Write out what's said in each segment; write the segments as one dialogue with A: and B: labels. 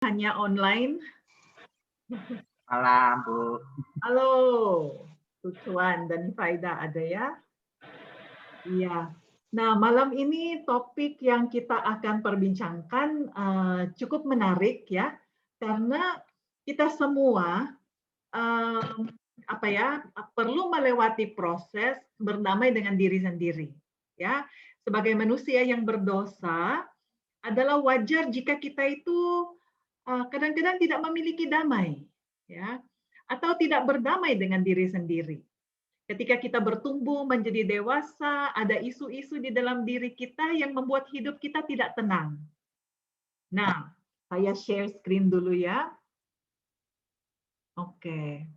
A: hanya online.
B: Malam, Bu.
A: Halo, Tuan dan Faida ada ya? Iya. Nah, malam ini topik yang kita akan perbincangkan cukup menarik ya, karena kita semua perlu melewati proses berdamai dengan diri sendiri. Ya, sebagai manusia yang berdosa, adalah wajar jika kita itu kadang-kadang tidak memiliki damai, ya, atau tidak berdamai dengan diri sendiri. Ketika kita bertumbuh menjadi dewasa, ada isu-isu di dalam diri kita yang membuat hidup kita tidak tenang. Nah, saya share screen dulu ya. Oke.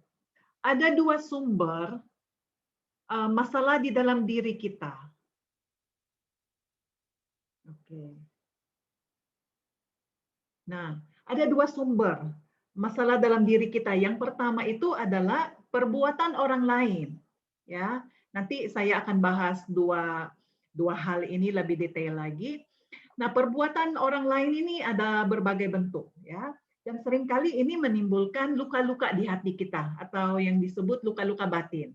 A: Ada dua sumber masalah di dalam diri kita. Oke. Nah, ada dua sumber masalah dalam diri kita. Yang pertama itu adalah perbuatan orang lain. Ya, nanti saya akan bahas dua hal ini lebih detail lagi. Nah, perbuatan orang lain ini ada berbagai bentuk, ya. Dan seringkali ini menimbulkan luka-luka di hati kita atau yang disebut luka-luka batin.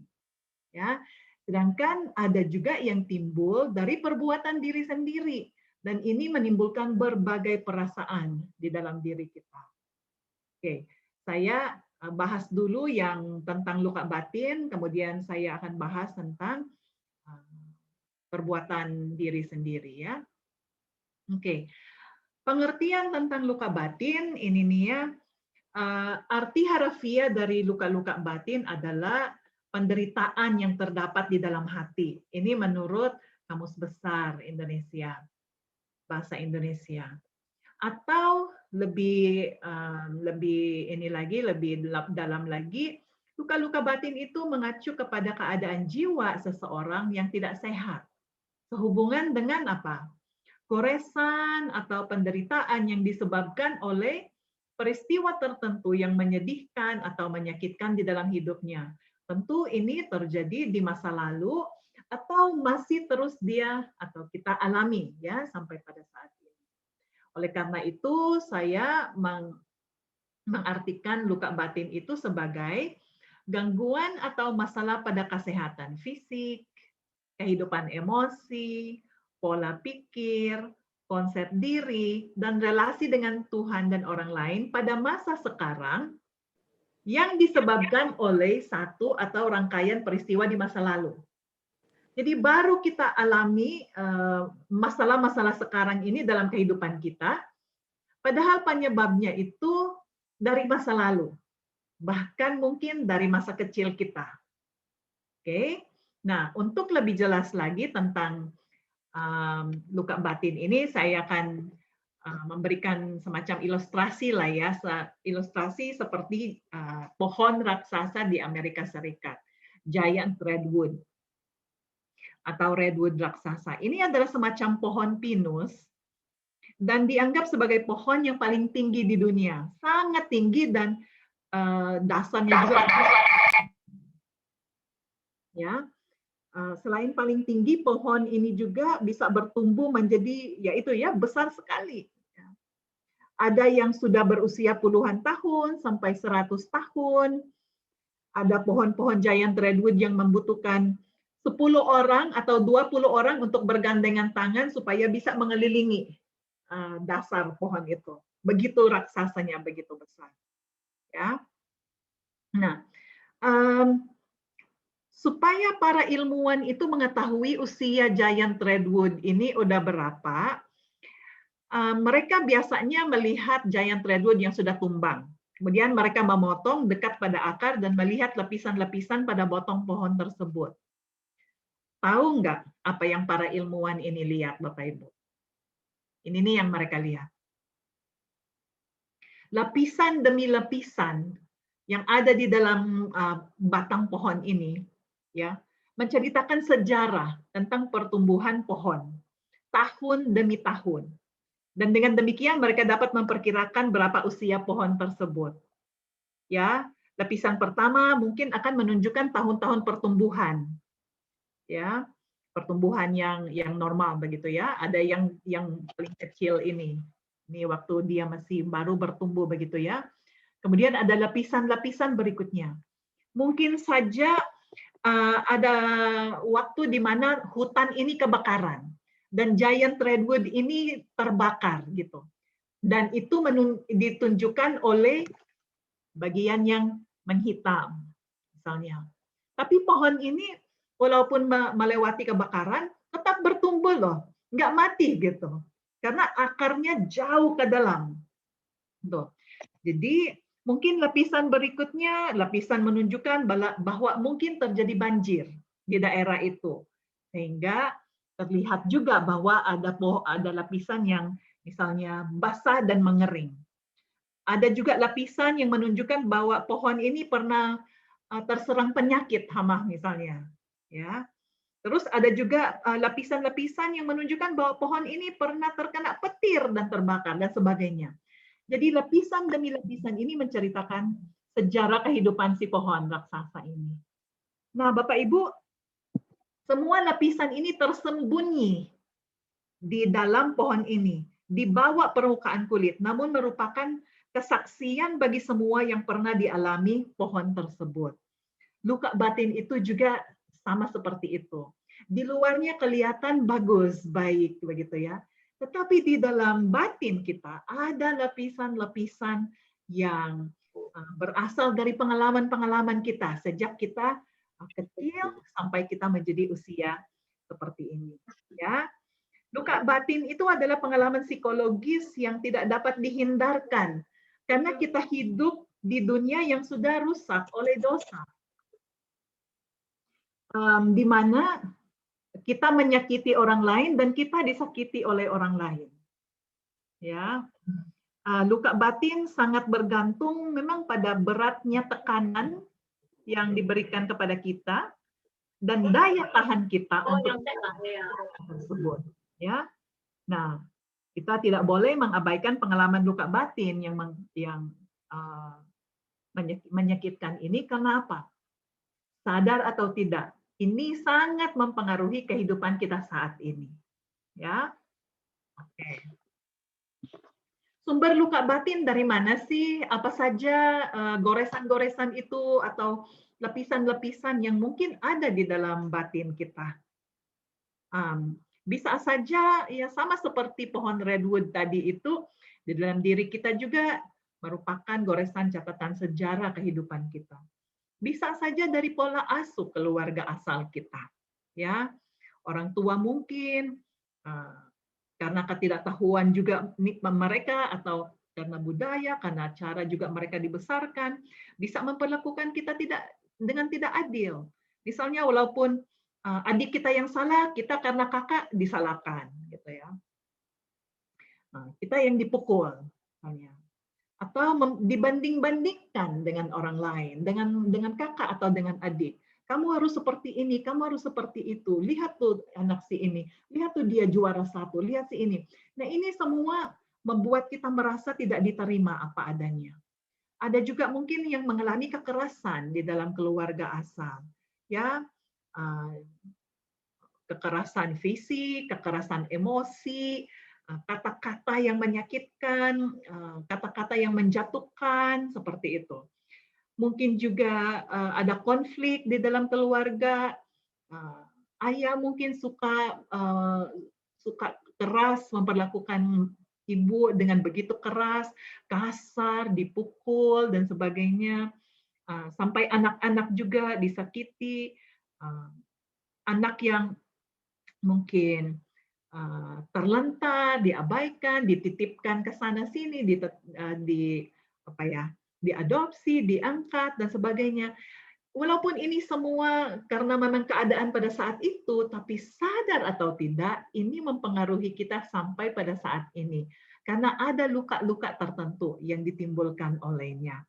A: Ya. Sedangkan ada juga yang timbul dari perbuatan diri sendiri dan ini menimbulkan berbagai perasaan di dalam diri kita. Oke, saya bahas dulu yang tentang luka batin, kemudian saya akan bahas tentang perbuatan diri sendiri ya. Oke, pengertian tentang luka batin ini nih ya, arti harafiah dari luka-luka batin adalah penderitaan yang terdapat di dalam hati. Ini menurut Kamus Besar Indonesia, Bahasa Indonesia. Atau lebih dalam lagi, luka-luka batin itu mengacu kepada keadaan jiwa seseorang yang tidak sehat. Sehubungan dengan apa? Goresan atau penderitaan yang disebabkan oleh peristiwa tertentu yang menyedihkan atau menyakitkan di dalam hidupnya. Tentu ini terjadi di masa lalu atau masih terus dia atau kita alami ya sampai pada saat ini. Oleh karena itu saya mengartikan luka batin itu sebagai gangguan atau masalah pada kesehatan fisik, kehidupan emosi, pola pikir, konsep diri, dan relasi dengan Tuhan dan orang lain pada masa sekarang yang disebabkan oleh satu atau rangkaian peristiwa di masa lalu. Jadi baru kita alami masalah-masalah sekarang ini dalam kehidupan kita, padahal penyebabnya itu dari masa lalu, bahkan mungkin dari masa kecil kita. Oke, nah untuk lebih jelas lagi tentang luka batin ini, saya akan memberikan semacam ilustrasi lah ya, ilustrasi seperti pohon raksasa di Amerika Serikat, giant redwood atau redwood raksasa. Ini adalah semacam pohon pinus dan dianggap sebagai pohon yang paling tinggi di dunia, sangat tinggi dan dasarnya juga ya. Selain paling tinggi, pohon ini juga bisa bertumbuh menjadi yaitu ya besar sekali. Ada yang sudah berusia puluhan tahun sampai 100 tahun. Ada pohon-pohon giant redwood yang membutuhkan 10 orang atau 20 orang untuk bergandengan tangan supaya bisa mengelilingi dasar pohon itu. Begitu raksasanya, begitu besar. Ya. Nah, supaya para ilmuwan itu mengetahui usia giant redwood ini udah berapa, mereka biasanya melihat giant redwood yang sudah tumbang. Kemudian mereka memotong dekat pada akar dan melihat lapisan-lapisan pada botong pohon tersebut. Tahu nggak apa yang para ilmuwan ini lihat, Bapak Ibu? Ini nih yang mereka lihat. Lapisan demi lapisan yang ada di dalam batang pohon ini, ya, menceritakan sejarah tentang pertumbuhan pohon tahun demi tahun. Dan dengan demikian mereka dapat memperkirakan berapa usia pohon tersebut. Ya, lapisan pertama mungkin akan menunjukkan tahun-tahun pertumbuhan. Ya, pertumbuhan yang normal begitu ya. Ada yang paling kecil ini. Ini waktu dia masih baru bertumbuh begitu ya. Kemudian ada lapisan-lapisan berikutnya. Mungkin saja ada waktu di mana hutan ini kebakaran dan giant redwood ini terbakar gitu. Dan itu ditunjukkan oleh bagian yang menghitam misalnya. Tapi pohon ini walaupun melewati kebakaran tetap bertumbuh loh, nggak mati gitu. Karena akarnya jauh ke dalam. Tuh. Jadi mungkin lapisan berikutnya, lapisan menunjukkan bahwa mungkin terjadi banjir di daerah itu. Sehingga terlihat juga bahwa ada lapisan yang misalnya basah dan mengering. Ada juga lapisan yang menunjukkan bahwa pohon ini pernah terserang penyakit hama misalnya. Ya. Terus ada juga lapisan-lapisan yang menunjukkan bahwa pohon ini pernah terkena petir dan terbakar dan sebagainya. Jadi lapisan demi lapisan ini menceritakan sejarah kehidupan si pohon raksasa ini. Nah, Bapak Ibu, semua lapisan ini tersembunyi di dalam pohon ini, di bawah permukaan kulit, namun merupakan kesaksian bagi semua yang pernah dialami pohon tersebut. Luka batin itu juga sama seperti itu. Di luarnya kelihatan bagus, baik, begitu ya. Tetapi di dalam batin kita ada lapisan-lapisan yang berasal dari pengalaman-pengalaman kita sejak kita kecil sampai kita menjadi usia seperti ini. Ya, luka batin itu adalah pengalaman psikologis yang tidak dapat dihindarkan karena kita hidup di dunia yang sudah rusak oleh dosa. Di mana kita menyakiti orang lain dan kita disakiti oleh orang lain. Ya, luka batin sangat bergantung memang pada beratnya tekanan yang diberikan kepada kita dan daya tahan kita untuk tersebut. Ya, nah kita tidak boleh mengabaikan pengalaman luka batin yang menyakitkan ini karena apa? Sadar atau tidak, ini sangat mempengaruhi kehidupan kita saat ini. Ya, oke. Sumber luka batin dari mana sih? Apa saja goresan-goresan itu atau lapisan-lapisan yang mungkin ada di dalam batin kita? Bisa saja ya sama seperti pohon redwood tadi itu, di dalam diri kita juga merupakan goresan catatan sejarah kehidupan kita. Bisa saja dari pola asuh keluarga asal kita. Ya, orang tua mungkin karena ketidaktahuan juga mereka atau karena budaya, karena cara juga mereka dibesarkan, bisa memperlakukan kita dengan tidak adil. Misalnya walaupun adik kita yang salah, kita karena kakak disalahkan, gitu ya. Kita yang dipukul, misalnya. Atau dibanding-bandingkan dengan orang lain, dengan kakak atau dengan adik. Kamu harus seperti ini, kamu harus seperti itu. Lihat tuh anak si ini, lihat tuh dia juara satu, lihat si ini. Nah ini semua membuat kita merasa tidak diterima apa adanya. Ada juga mungkin yang mengalami kekerasan di dalam keluarga asal, ya, kekerasan fisik, kekerasan emosi, kata-kata yang menyakitkan, kata-kata yang menjatuhkan, seperti itu. Mungkin juga ada konflik di dalam keluarga. Ayah mungkin suka keras memperlakukan ibu dengan begitu keras, kasar, dipukul dan sebagainya. Sampai anak-anak juga disakiti. Anak yang mungkin terlantar, diabaikan, dititipkan ke sana sini, diadopsi, diangkat dan sebagainya. Walaupun ini semua karena memang keadaan pada saat itu, tapi sadar atau tidak, ini mempengaruhi kita sampai pada saat ini. Karena ada luka-luka tertentu yang ditimbulkan olehnya.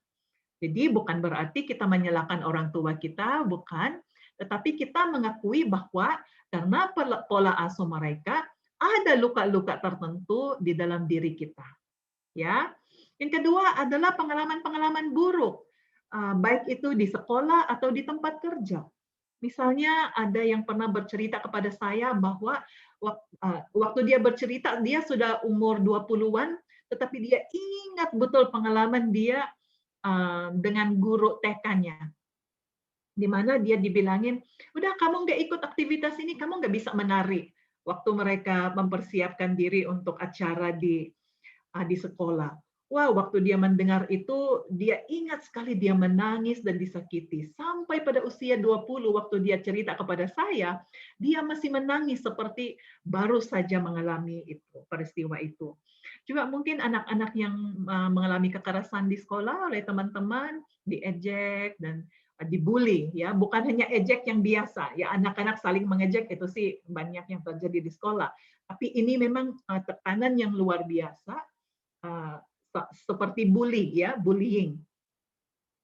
A: Jadi bukan berarti kita menyalahkan orang tua kita, bukan. Tetapi kita mengakui bahwa karena pola asuh mereka, ada luka-luka tertentu di dalam diri kita. Ya. Yang kedua adalah pengalaman-pengalaman buruk, baik itu di sekolah atau di tempat kerja. Misalnya ada yang pernah bercerita kepada saya bahwa waktu dia bercerita, dia sudah umur 20-an, tetapi dia ingat betul pengalaman dia dengan guru TK-nya, di mana dia dibilangin, udah kamu nggak ikut aktivitas ini, kamu nggak bisa menari. Waktu mereka mempersiapkan diri untuk acara di sekolah. Wah, waktu dia mendengar itu, dia ingat sekali dia menangis dan disakiti. Sampai pada usia 20, waktu dia cerita kepada saya, dia masih menangis seperti baru saja mengalami itu, peristiwa itu. Juga mungkin anak-anak yang mengalami kekerasan di sekolah oleh teman-teman, diejek dan dibully, ya, bukan hanya ejek yang biasa, ya, anak-anak saling mengejek itu sih banyak yang terjadi di sekolah. Tapi ini memang tekanan yang luar biasa, uh, seperti bully, ya, bullying,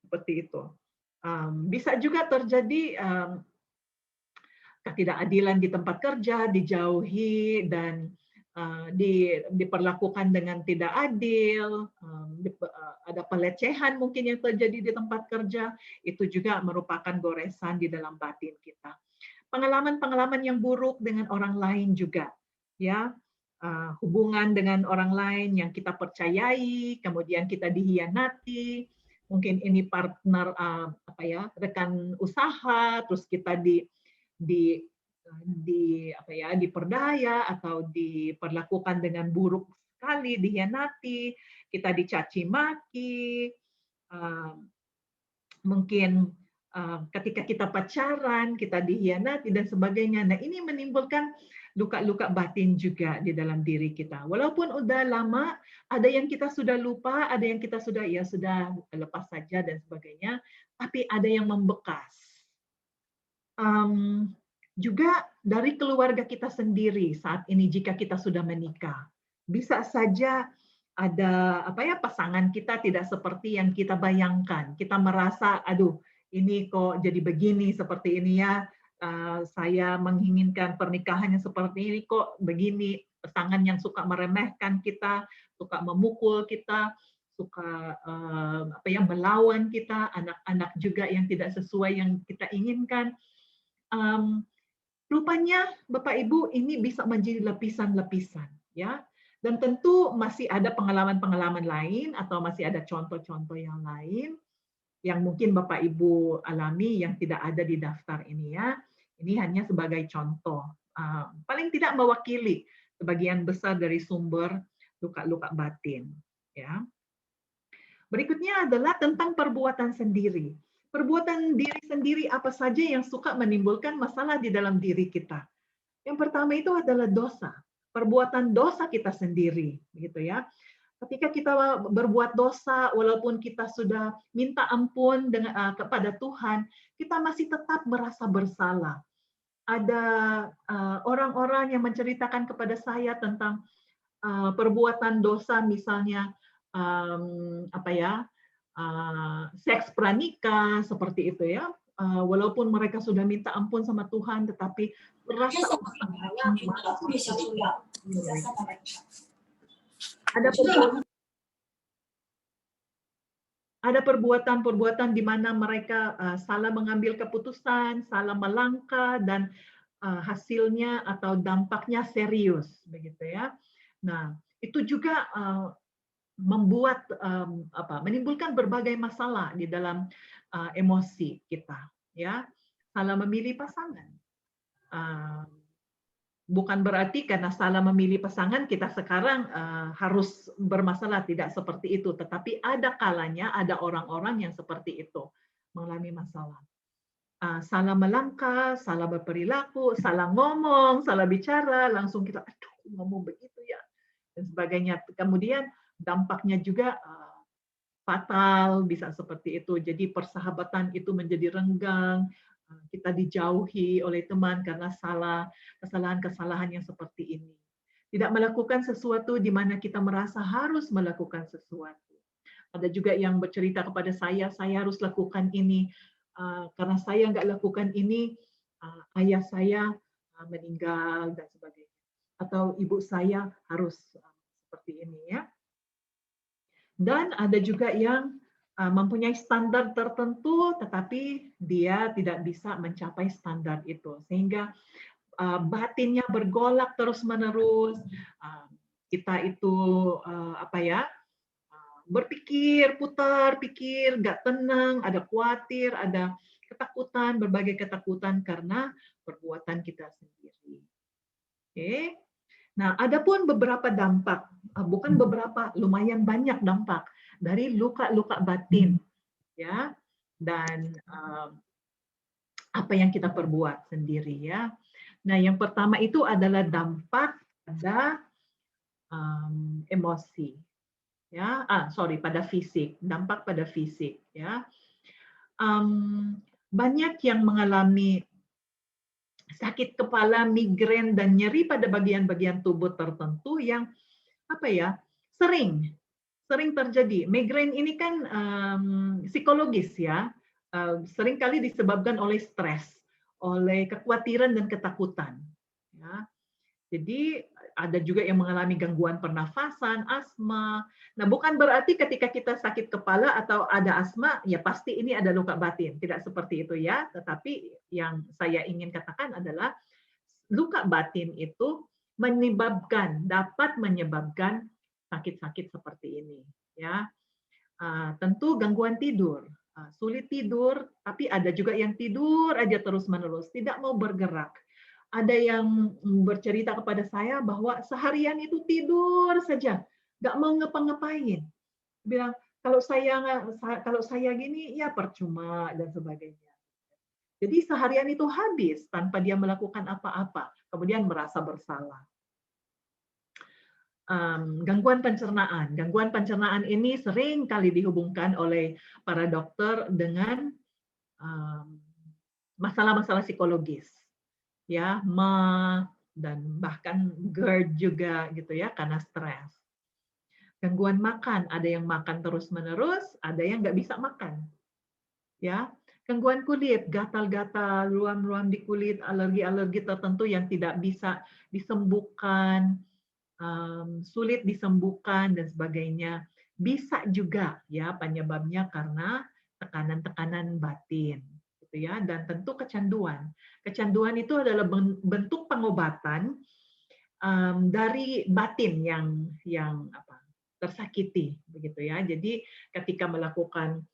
A: seperti itu. Bisa juga terjadi ketidakadilan di tempat kerja, dijauhi dan diperlakukan dengan tidak adil, ada pelecehan mungkin yang terjadi di tempat kerja, itu juga merupakan goresan di dalam batin kita. Pengalaman-pengalaman yang buruk dengan orang lain juga, ya, hubungan dengan orang lain yang kita percayai, kemudian kita dihianati, mungkin ini partner rekan usaha, terus kita di diperdaya atau diperlakukan dengan buruk sekali, dihianati, kita dicaci maki, mungkin ketika kita pacaran, kita dihianati dan sebagainya. Nah, ini menimbulkan luka-luka batin juga di dalam diri kita. Walaupun udah lama, ada yang kita sudah lupa, ada yang kita sudah lepas saja dan sebagainya, tapi ada yang membekas. Juga dari keluarga kita sendiri saat ini jika kita sudah menikah. Bisa saja ada pasangan kita tidak seperti yang kita bayangkan. Kita merasa, aduh, ini kok jadi begini seperti ini ya. Saya menginginkan pernikahan yang seperti ini kok begini. Pasangan yang suka meremehkan kita, suka memukul kita, suka melawan kita, anak-anak juga yang tidak sesuai yang kita inginkan. Rupanya Bapak Ibu ini bisa menjadi lapisan-lapisan, ya. Dan tentu masih ada pengalaman-pengalaman lain atau masih ada contoh-contoh yang lain yang mungkin Bapak Ibu alami yang tidak ada di daftar ini, ya. Ini hanya sebagai contoh, paling tidak mewakili sebagian besar dari sumber luka-luka batin, ya. Berikutnya adalah tentang perbuatan sendiri. Perbuatan diri sendiri apa saja yang suka menimbulkan masalah di dalam diri kita. Yang pertama itu adalah dosa, perbuatan dosa kita sendiri, gitu ya. Ketika kita berbuat dosa, walaupun kita sudah minta ampun kepada Tuhan, kita masih tetap merasa bersalah. Ada orang-orang yang menceritakan kepada saya tentang perbuatan dosa, misalnya seks pranikah seperti itu ya. Walaupun mereka sudah minta ampun sama Tuhan, tetapi merasa ada perbuatan-perbuatan di mana mereka salah mengambil keputusan, salah melangkah, dan hasilnya atau dampaknya serius, begitu ya. Nah, itu juga membuat menimbulkan berbagai masalah di dalam emosi kita, ya. Salah memilih pasangan. Bukan berarti karena salah memilih pasangan kita sekarang harus bermasalah, tidak seperti itu, tetapi ada kalanya ada orang-orang yang seperti itu mengalami masalah. Salah melangkah, salah berperilaku, salah ngomong, salah bicara, langsung kita aduh ngomong begitu ya dan sebagainya. Kemudian dampaknya juga fatal, bisa seperti itu. Jadi persahabatan itu menjadi renggang, kita dijauhi oleh teman karena kesalahan-kesalahan yang seperti ini. Tidak melakukan sesuatu di mana kita merasa harus melakukan sesuatu. Ada juga yang bercerita kepada saya harus lakukan ini, karena saya nggak lakukan ini, ayah saya meninggal dan sebagainya. Atau ibu saya harus seperti ini ya. Dan ada juga yang mempunyai standar tertentu, tetapi dia tidak bisa mencapai standar itu. Sehingga batinnya bergolak terus-menerus, kita itu apa ya, berpikir, putar pikir, nggak tenang, ada khawatir, ada ketakutan, berbagai ketakutan karena perbuatan kita sendiri. Oke. Nah, ada pun beberapa dampak, bukan beberapa, lumayan banyak dampak dari luka-luka batin, ya, dan apa yang kita perbuat sendiri, ya. Nah, yang pertama itu adalah dampak pada emosi, ya. Pada fisik, dampak pada fisik, ya. Banyak yang mengalami sakit kepala, migrain, dan nyeri pada bagian-bagian tubuh tertentu yang apa ya, sering terjadi. Migrain ini kan psikologis ya, sering kali disebabkan oleh stres, oleh kekhawatiran dan ketakutan. Ya. Jadi ada juga yang mengalami gangguan pernafasan, asma. Nah, bukan berarti ketika kita sakit kepala atau ada asma, ya pasti ini ada luka batin. Tidak seperti itu ya. Tetapi yang saya ingin katakan adalah luka batin itu dapat menyebabkan sakit-sakit seperti ini. Ya, tentu gangguan tidur, sulit tidur, tapi ada juga yang tidur aja terus-menerus, tidak mau bergerak. Ada yang bercerita kepada saya bahwa seharian itu tidur saja, nggak mau ngapa-ngapain. Bilang, kalau saya gini, ya percuma, dan sebagainya. Jadi seharian itu habis tanpa dia melakukan apa-apa, kemudian merasa bersalah. Gangguan pencernaan. Gangguan pencernaan ini sering kali dihubungkan oleh para dokter dengan masalah-masalah psikologis, ya, dan bahkan GERD juga gitu ya, karena stres. Gangguan makan, ada yang makan terus-menerus, ada yang nggak bisa makan, ya. Gangguan kulit, gatal-gatal, ruam-ruam di kulit, alergi-alergi tertentu yang tidak bisa disembuhkan, sulit disembuhkan dan sebagainya. Bisa juga ya penyebabnya karena tekanan-tekanan batin, gitu ya. Dan tentu kecanduan. Kecanduan itu adalah bentuk pengobatan dari batin yang tersakiti, begitu ya. Jadi ketika melakukan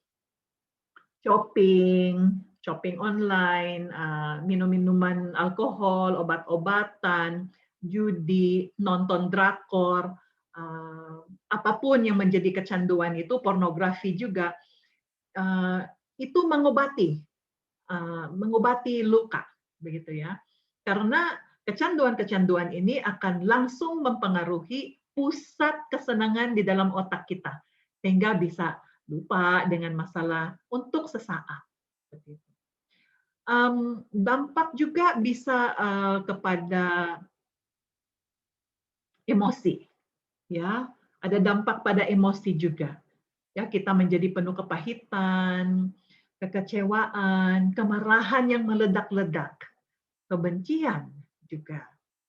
A: shopping online, minum-minuman alkohol, obat-obatan, judi, nonton drakor, apapun yang menjadi kecanduan itu, pornografi juga, itu mengobati luka, begitu ya. Karena kecanduan-kecanduan ini akan langsung mempengaruhi pusat kesenangan di dalam otak kita, sehingga bisa lupa dengan masalah untuk sesaat. Dampak juga bisa kepada emosi, ya. Ada dampak pada emosi juga. Ya, kita menjadi penuh kepahitan, kekecewaan, kemarahan yang meledak-ledak, kebencian juga,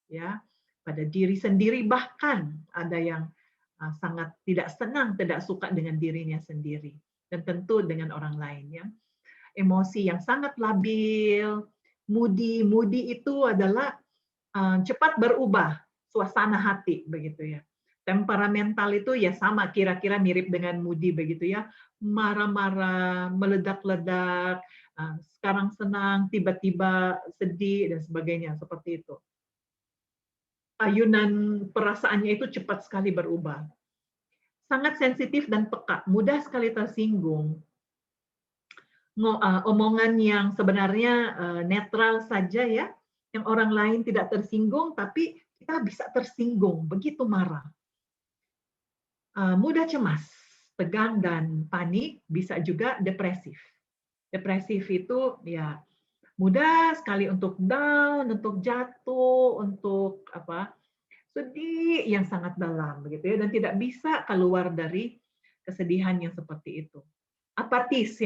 A: ya, pada diri sendiri, bahkan ada yang sangat tidak senang, tidak suka dengan dirinya sendiri, dan tentu dengan orang lain, ya. Emosi yang sangat labil, moody itu adalah cepat berubah suasana hati, begitu ya. Temperamental itu ya sama, kira-kira mirip dengan moody, begitu ya. Marah-marah, meledak-ledak, sekarang senang, tiba-tiba sedih, dan sebagainya, seperti itu. Ayunan perasaannya itu cepat sekali berubah. Sangat sensitif dan peka, mudah sekali tersinggung. Omongan yang sebenarnya netral saja ya, yang orang lain tidak tersinggung, tapi kita bisa tersinggung, begitu marah. Mudah cemas, tegang, dan panik, bisa juga depresif. Depresif itu ya mudah sekali untuk down, untuk jatuh, untuk sedih yang sangat dalam, begitu ya, dan tidak bisa keluar dari kesedihan yang seperti itu. Apatis,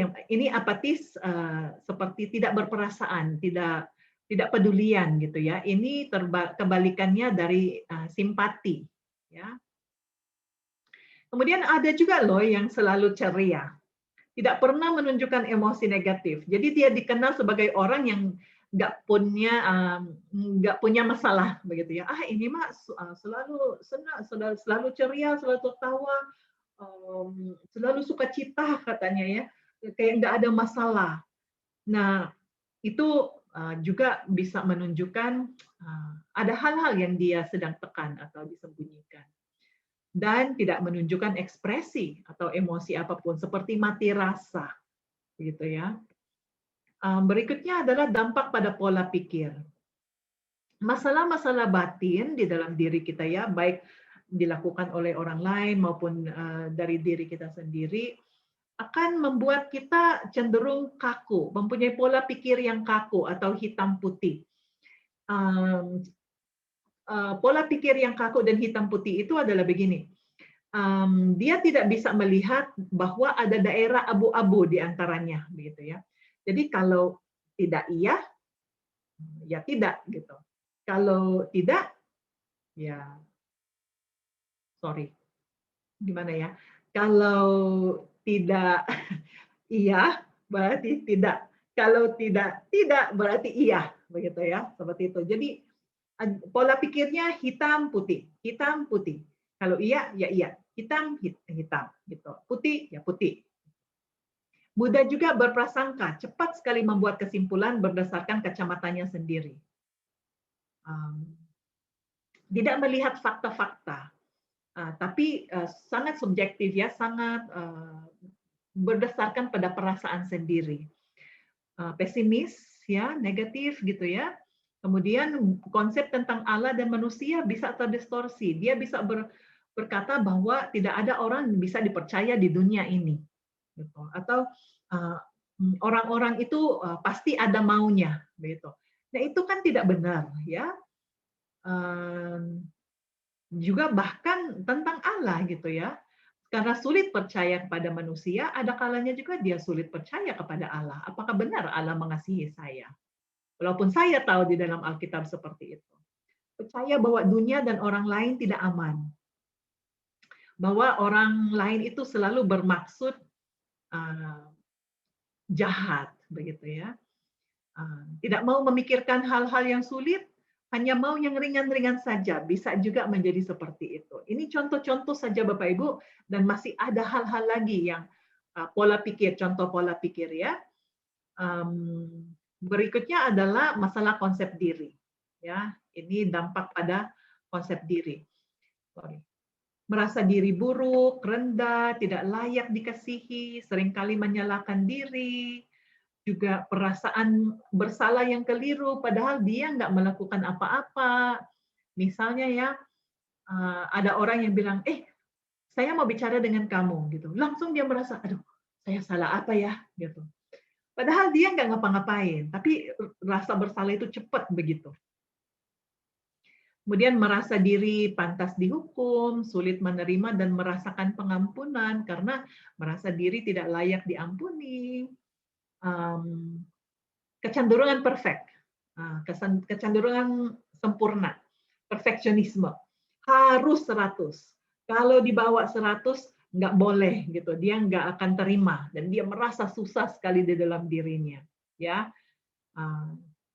A: apatis seperti tidak berperasaan, tidak pedulian gitu ya. Ini kebalikannya dari simpati, ya. Kemudian ada juga loh yang selalu ceria, tidak pernah menunjukkan emosi negatif. Jadi dia dikenal sebagai orang yang nggak punya masalah begitu ya. Ini mah selalu senang, selalu ceria, selalu tertawa, selalu sukacita katanya ya, kayak nggak ada masalah. Nah, itu juga bisa menunjukkan ada hal-hal yang dia sedang tekan atau disembunyikan. Dan tidak menunjukkan ekspresi atau emosi apapun, seperti mati rasa, gitu ya. Berikutnya adalah dampak pada pola pikir. Masalah-masalah batin di dalam diri kita ya, baik dilakukan oleh orang lain maupun dari diri kita sendiri, akan membuat kita cenderung kaku, mempunyai pola pikir yang kaku atau hitam putih. Pola pikir yang kaku dan hitam putih itu adalah begini, dia tidak bisa melihat bahwa ada daerah abu-abu di antaranya, begitu ya. Jadi kalau tidak iya, ya tidak gitu. Kalau tidak, ya sorry, gimana ya? Kalau tidak iya, berarti tidak. Kalau tidak berarti iya, begitu ya, seperti itu. Jadi pola pikirnya hitam putih, hitam putih. Kalau iya ya iya, hitam hitam gitu. Putih ya putih. Mudah juga berprasangka, cepat sekali membuat kesimpulan berdasarkan kacamatanya sendiri. Tidak melihat fakta-fakta, tapi sangat subjektif ya, sangat berdasarkan pada perasaan sendiri. Pesimis ya, negatif gitu ya. Kemudian konsep tentang Allah dan manusia bisa terdistorsi. Dia bisa berkata bahwa tidak ada orang yang bisa dipercaya di dunia ini, gitu. Atau orang-orang itu pasti ada maunya, begitu. Nah itu kan tidak benar ya. Juga bahkan tentang Allah gitu ya. Karena sulit percaya kepada manusia, ada kalanya juga dia sulit percaya kepada Allah. Apakah benar Allah mengasihi saya? Walaupun saya tahu di dalam Alkitab seperti itu. Percaya bahwa dunia dan orang lain tidak aman. Bahwa orang lain itu selalu bermaksud jahat, begitu ya. Tidak mau memikirkan hal-hal yang sulit, hanya mau yang ringan-ringan saja, bisa juga menjadi seperti itu. Ini contoh-contoh saja Bapak Ibu, dan masih ada hal-hal lagi yang pola pikir, contoh pola pikir ya. Berikutnya adalah masalah konsep diri. Ya, ini dampak pada konsep diri. Merasa diri buruk, rendah, tidak layak dikasihi, seringkali menyalahkan diri, juga perasaan bersalah yang keliru, padahal dia nggak melakukan apa-apa. Misalnya ya, ada orang yang bilang, saya mau bicara dengan kamu, gitu. Langsung dia merasa, aduh, saya salah apa ya, gitu. Padahal dia nggak ngapa-ngapain, tapi rasa bersalah itu cepat begitu. Kemudian merasa diri pantas dihukum, sulit menerima dan merasakan pengampunan karena merasa diri tidak layak diampuni. Kecenderungan perfect, kecenderungan sempurna, perfeksionisme, harus 100. Kalau dibawa 100 nggak boleh gitu, dia nggak akan terima dan dia merasa susah sekali di dalam dirinya, ya.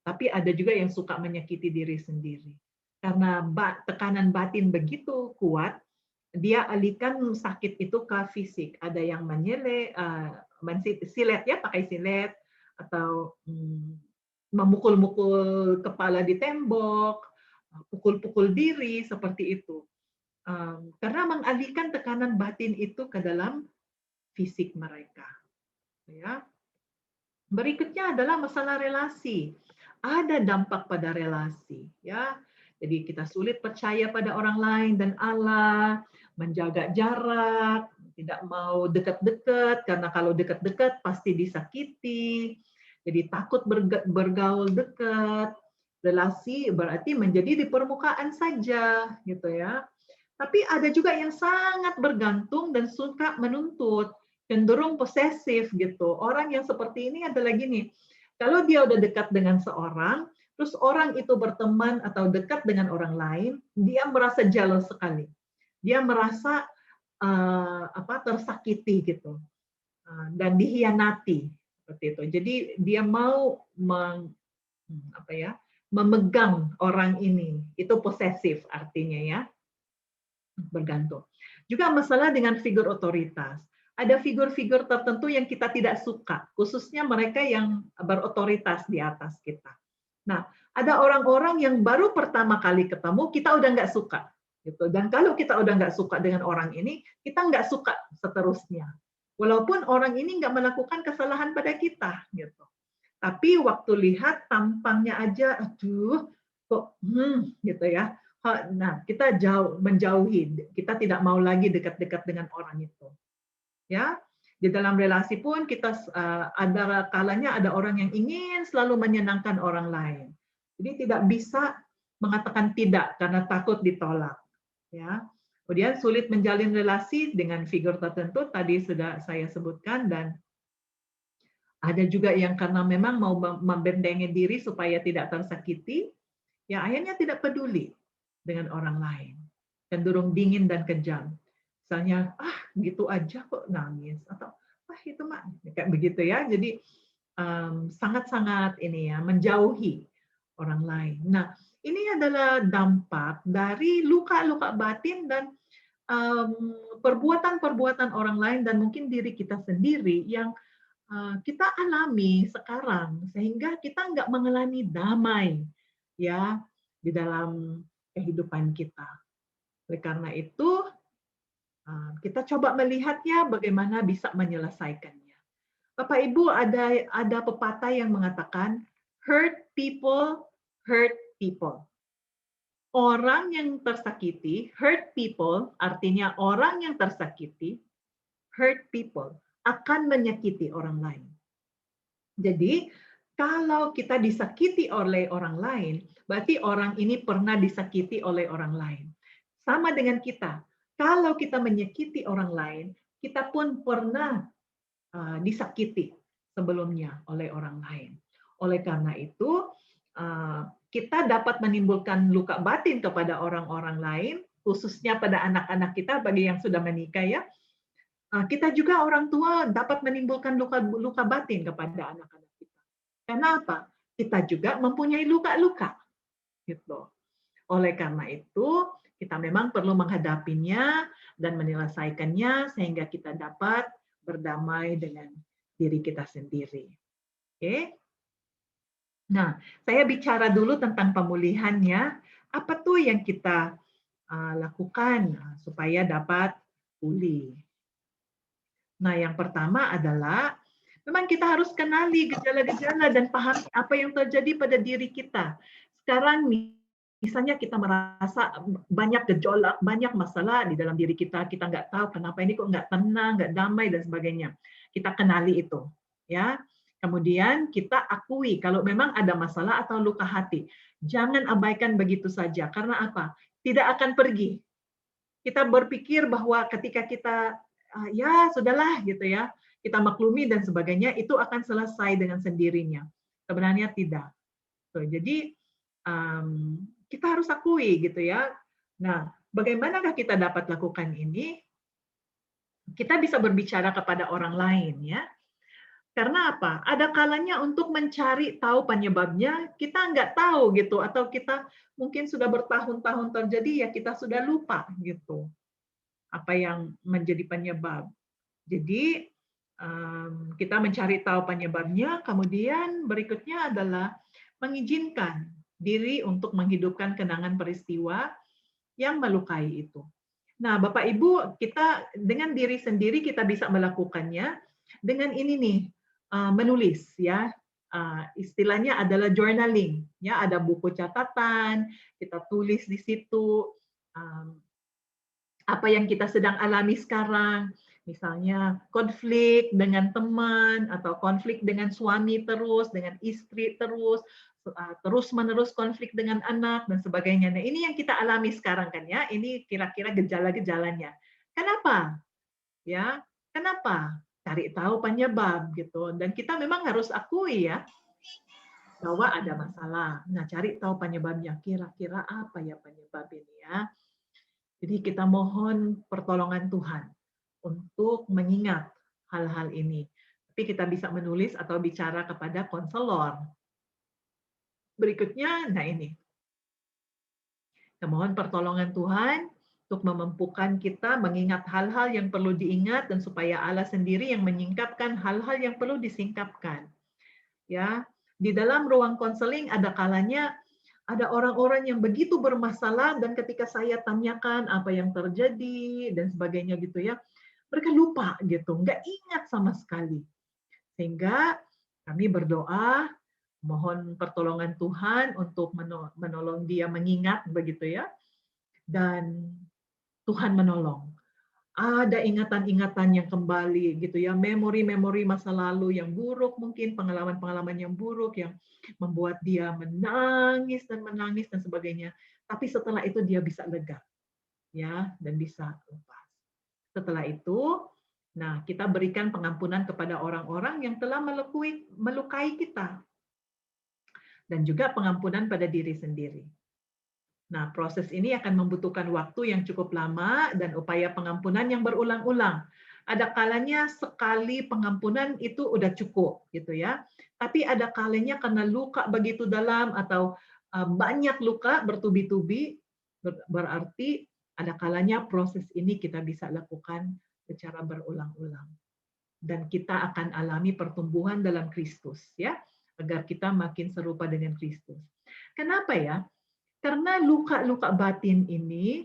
A: Tapi ada juga yang suka menyakiti diri sendiri. Karena tekanan batin begitu kuat, dia alihkan sakit itu ke fisik. Ada yang silet ya, pakai silet, atau memukul-mukul kepala di tembok, pukul-pukul diri, seperti itu. Karena mengalihkan tekanan batin itu ke dalam fisik mereka. Ya. Berikutnya adalah masalah relasi. Ada dampak pada relasi, ya. Jadi kita sulit percaya pada orang lain dan Allah, menjaga jarak, tidak mau dekat-dekat karena kalau dekat-dekat pasti disakiti. Jadi takut bergaul dekat. Relasi berarti menjadi di permukaan saja, gitu ya. Tapi ada juga yang sangat bergantung dan suka menuntut, cenderung posesif gitu. Orang yang seperti ini adalah gini, kalau dia udah dekat dengan seorang, terus orang itu berteman atau dekat dengan orang lain, dia merasa jealous sekali. Dia merasa tersakiti gitu, dan dihianati seperti itu. Jadi dia mau apa ya, memegang orang ini. Itu posesif artinya ya, bergantung. Juga masalah dengan figur otoritas. Ada figur-figur tertentu yang kita tidak suka, khususnya mereka yang berotoritas di atas kita. Nah, ada orang-orang yang baru pertama kali ketemu, kita udah nggak suka. Gitu. Dan kalau kita udah nggak suka dengan orang ini, kita nggak suka seterusnya. Walaupun orang ini nggak melakukan kesalahan pada kita. Gitu. Tapi waktu lihat tampangnya aja, aduh, kok, gitu ya. Nah, kita menjauhi, kita tidak mau lagi dekat-dekat dengan orang itu. Ya, di dalam relasi pun kita ada kalanya ada orang yang ingin selalu menyenangkan orang lain. Jadi tidak bisa mengatakan tidak karena takut ditolak. Ya, kemudian sulit menjalin relasi dengan figur tertentu tadi sudah saya sebutkan, dan ada juga yang karena memang mau membentengi diri supaya tidak tersakiti, ya akhirnya tidak peduli dengan orang lain, cenderung dingin dan kejam. Misalnya, gitu aja kok nangis, atau itu mah kayak begitu ya. Jadi sangat-sangat ini ya, menjauhi orang lain. Nah, ini adalah dampak dari luka-luka batin dan perbuatan-perbuatan orang lain dan mungkin diri kita sendiri yang kita alami sekarang, sehingga kita nggak mengalami damai ya di dalam kehidupan kita. Oleh karena itu, kita coba melihatnya bagaimana bisa menyelesaikannya. Bapak Ibu, ada pepatah yang mengatakan hurt people. Orang yang tersakiti, hurt people artinya orang yang tersakiti, hurt people akan menyakiti orang lain. Jadi, kalau kita disakiti oleh orang lain, berarti orang ini pernah disakiti oleh orang lain. Sama dengan kita, kalau kita menyakiti orang lain, kita pun pernah disakiti sebelumnya oleh orang lain. Oleh karena itu, kita dapat menimbulkan luka batin kepada orang-orang lain, khususnya pada anak-anak kita, bagi yang sudah menikah ya. Kita juga orang tua dapat menimbulkan luka batin kepada anak-anak kita. Karena apa? Kita juga mempunyai luka-luka. Gitu. Oleh karena itu, kita memang perlu menghadapinya dan menyelesaikannya sehingga kita dapat berdamai dengan diri kita sendiri. Oke? Nah, saya bicara dulu tentang pemulihannya. Apa tuh yang kita lakukan supaya dapat pulih? Nah, yang pertama adalah memang kita harus kenali gejala-gejala dan pahami apa yang terjadi pada diri kita. Sekarang misalnya kita merasa banyak gejolak, banyak masalah di dalam diri kita nggak tahu kenapa ini kok nggak tenang, nggak damai dan sebagainya. Kita kenali itu, ya. Kemudian kita akui kalau memang ada masalah atau luka hati. Jangan abaikan begitu saja. Karena apa? Tidak akan pergi. Kita berpikir bahwa ketika kita ya sudahlah gitu ya, kita maklumi dan sebagainya, itu akan selesai dengan sendirinya. Sebenarnya tidak. Jadi kita harus akui gitu ya. Nah, bagaimanakah kita dapat lakukan ini? Kita bisa berbicara kepada orang lain ya. Karena apa? Ada kalanya untuk mencari tahu penyebabnya, kita nggak tahu gitu, atau kita mungkin sudah bertahun-tahun terjadi, ya kita sudah lupa gitu apa yang menjadi penyebab. Jadi kita mencari tahu penyebabnya, kemudian berikutnya adalah mengizinkan diri untuk menghidupkan kenangan peristiwa yang melukai itu. Nah, Bapak Ibu, kita dengan diri sendiri kita bisa melakukannya dengan ini nih, menulis ya. Istilahnya adalah journaling, ya, ada buku catatan, kita tulis di situ apa yang kita sedang alami sekarang, misalnya konflik dengan teman atau konflik dengan suami terus, dengan istri terus, terus-menerus konflik dengan anak dan sebagainya. Nah, ini yang kita alami sekarang kan ya, ini kira-kira gejala-gejalanya. Kenapa? Ya, kenapa? Cari tahu penyebab gitu. Dan kita memang harus akui ya bahwa ada masalah. Nah, cari tahu penyebabnya. Kira-kira apa ya penyebab ini ya? Jadi kita mohon pertolongan Tuhan untuk mengingat hal-hal ini. Tapi kita bisa menulis atau bicara kepada konselor. Berikutnya, nah ini. Kita mohon pertolongan Tuhan untuk memampukan kita mengingat hal-hal yang perlu diingat dan supaya Allah sendiri yang menyingkapkan hal-hal yang perlu disingkapkan. Ya, di dalam ruang konseling ada kalanya ada orang-orang yang begitu bermasalah dan ketika saya tanyakan apa yang terjadi dan sebagainya gitu ya, mereka lupa gitu, nggak ingat sama sekali. Sehingga kami berdoa mohon pertolongan Tuhan untuk menolong dia mengingat begitu ya, dan Tuhan menolong. Ada ingatan-ingatan yang kembali gitu ya, memori-memori masa lalu yang buruk mungkin, pengalaman-pengalaman yang buruk yang membuat dia menangis dan sebagainya. Tapi setelah itu dia bisa lega ya dan bisa lepas. Setelah itu, nah kita berikan pengampunan kepada orang-orang yang telah melukai kita dan juga pengampunan pada diri sendiri. Nah, proses ini akan membutuhkan waktu yang cukup lama dan upaya pengampunan yang berulang-ulang. Ada kalanya sekali pengampunan itu udah cukup, gitu ya. Tapi ada kalanya karena luka begitu dalam atau banyak luka bertubi-tubi, berarti ada kalanya proses ini kita bisa lakukan secara berulang-ulang. Dan kita akan alami pertumbuhan dalam Kristus, ya, agar kita makin serupa dengan Kristus. Kenapa ya? Karena luka-luka batin ini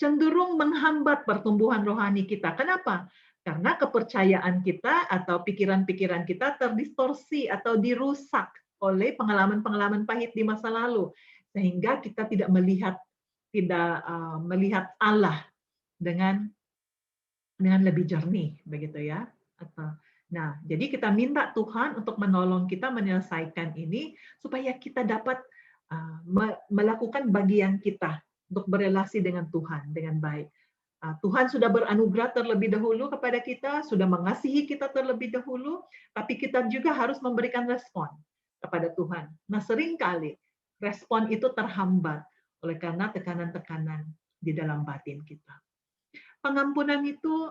A: cenderung menghambat pertumbuhan rohani kita. Kenapa? Karena kepercayaan kita atau pikiran-pikiran kita terdistorsi atau dirusak oleh pengalaman-pengalaman pahit di masa lalu, sehingga kita tidak melihat Allah dengan lebih jernih, begitu ya. Nah, jadi kita minta Tuhan untuk menolong kita menyelesaikan ini supaya kita dapat melakukan bagian kita untuk berelasi dengan Tuhan dengan baik. Tuhan sudah beranugerah terlebih dahulu kepada kita, sudah mengasihi kita terlebih dahulu, tapi kita juga harus memberikan respon kepada Tuhan. Nah, seringkali respon itu terhambat oleh karena tekanan-tekanan di dalam batin kita. Pengampunan itu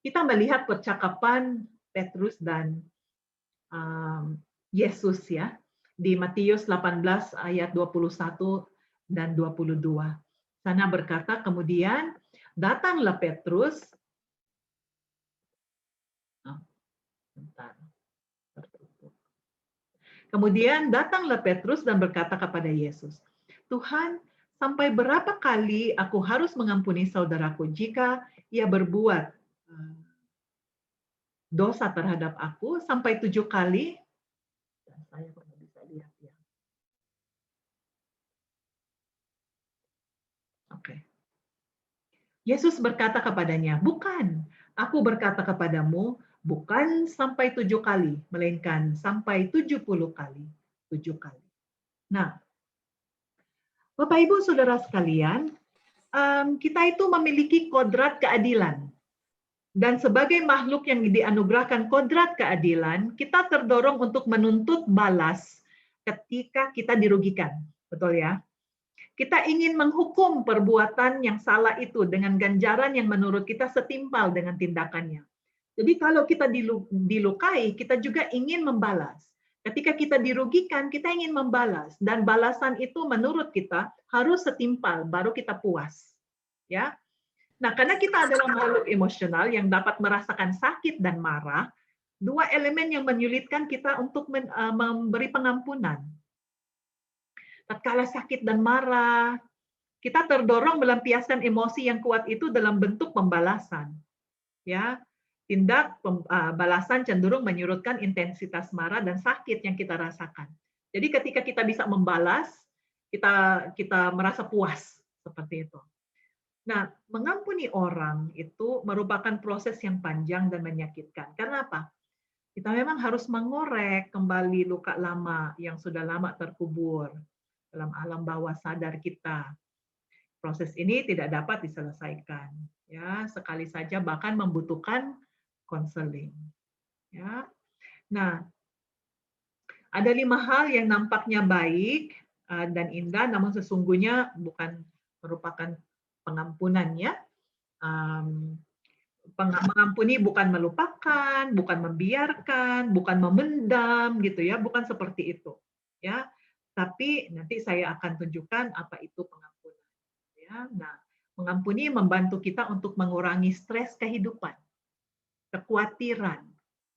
A: kita melihat percakapan Petrus dan Yesus ya di Matius 18 ayat 21 dan 22. Sana berkata kemudian datanglah Petrus Kemudian datanglah Petrus dan berkata kepada Yesus, "Tuhan, sampai berapa kali aku harus mengampuni saudaraku jika ia berbuat dosa terhadap aku? Sampai 7 kali?" Dan saya pernah bisa lihat ya. Oke. Yesus berkata kepadanya, "Bukan, aku berkata kepadamu, bukan sampai 7 kali, melainkan sampai 70 kali. 7 kali." Nah, Bapak Ibu Saudara sekalian, kita itu memiliki kodrat keadilan. Dan sebagai makhluk yang dianugerahkan kodrat keadilan, kita terdorong untuk menuntut balas ketika kita dirugikan. Betul ya? Kita ingin menghukum perbuatan yang salah itu dengan ganjaran yang menurut kita setimpal dengan tindakannya. Jadi kalau kita dilukai, kita juga ingin membalas. Ketika kita dirugikan, kita ingin membalas. Dan balasan itu menurut kita harus setimpal, baru kita puas. Ya. Nah, karena kita adalah makhluk emosional yang dapat merasakan sakit dan marah, dua elemen yang menyulitkan kita untuk memberi pengampunan. Tatkala sakit dan marah, kita terdorong melampiaskan emosi yang kuat itu dalam bentuk pembalasan. Ya, tindak balasan cenderung menyurutkan intensitas marah dan sakit yang kita rasakan. Jadi ketika kita bisa membalas, kita merasa puas seperti itu. Nah, mengampuni orang itu merupakan proses yang panjang dan menyakitkan. Karena apa? Kita memang harus mengorek kembali luka lama yang sudah lama terkubur dalam alam bawah sadar kita. Proses ini tidak dapat diselesaikan. Ya, sekali saja bahkan membutuhkan konseling. Ya. Nah, ada 5 hal yang nampaknya baik dan indah, namun sesungguhnya bukan merupakan pengampunannya. Mengampuni bukan melupakan, bukan membiarkan, bukan memendam gitu ya, bukan seperti itu. Ya. Tapi nanti saya akan tunjukkan apa itu pengampunan ya. Nah, mengampuni membantu kita untuk mengurangi stres kehidupan, kekhawatiran,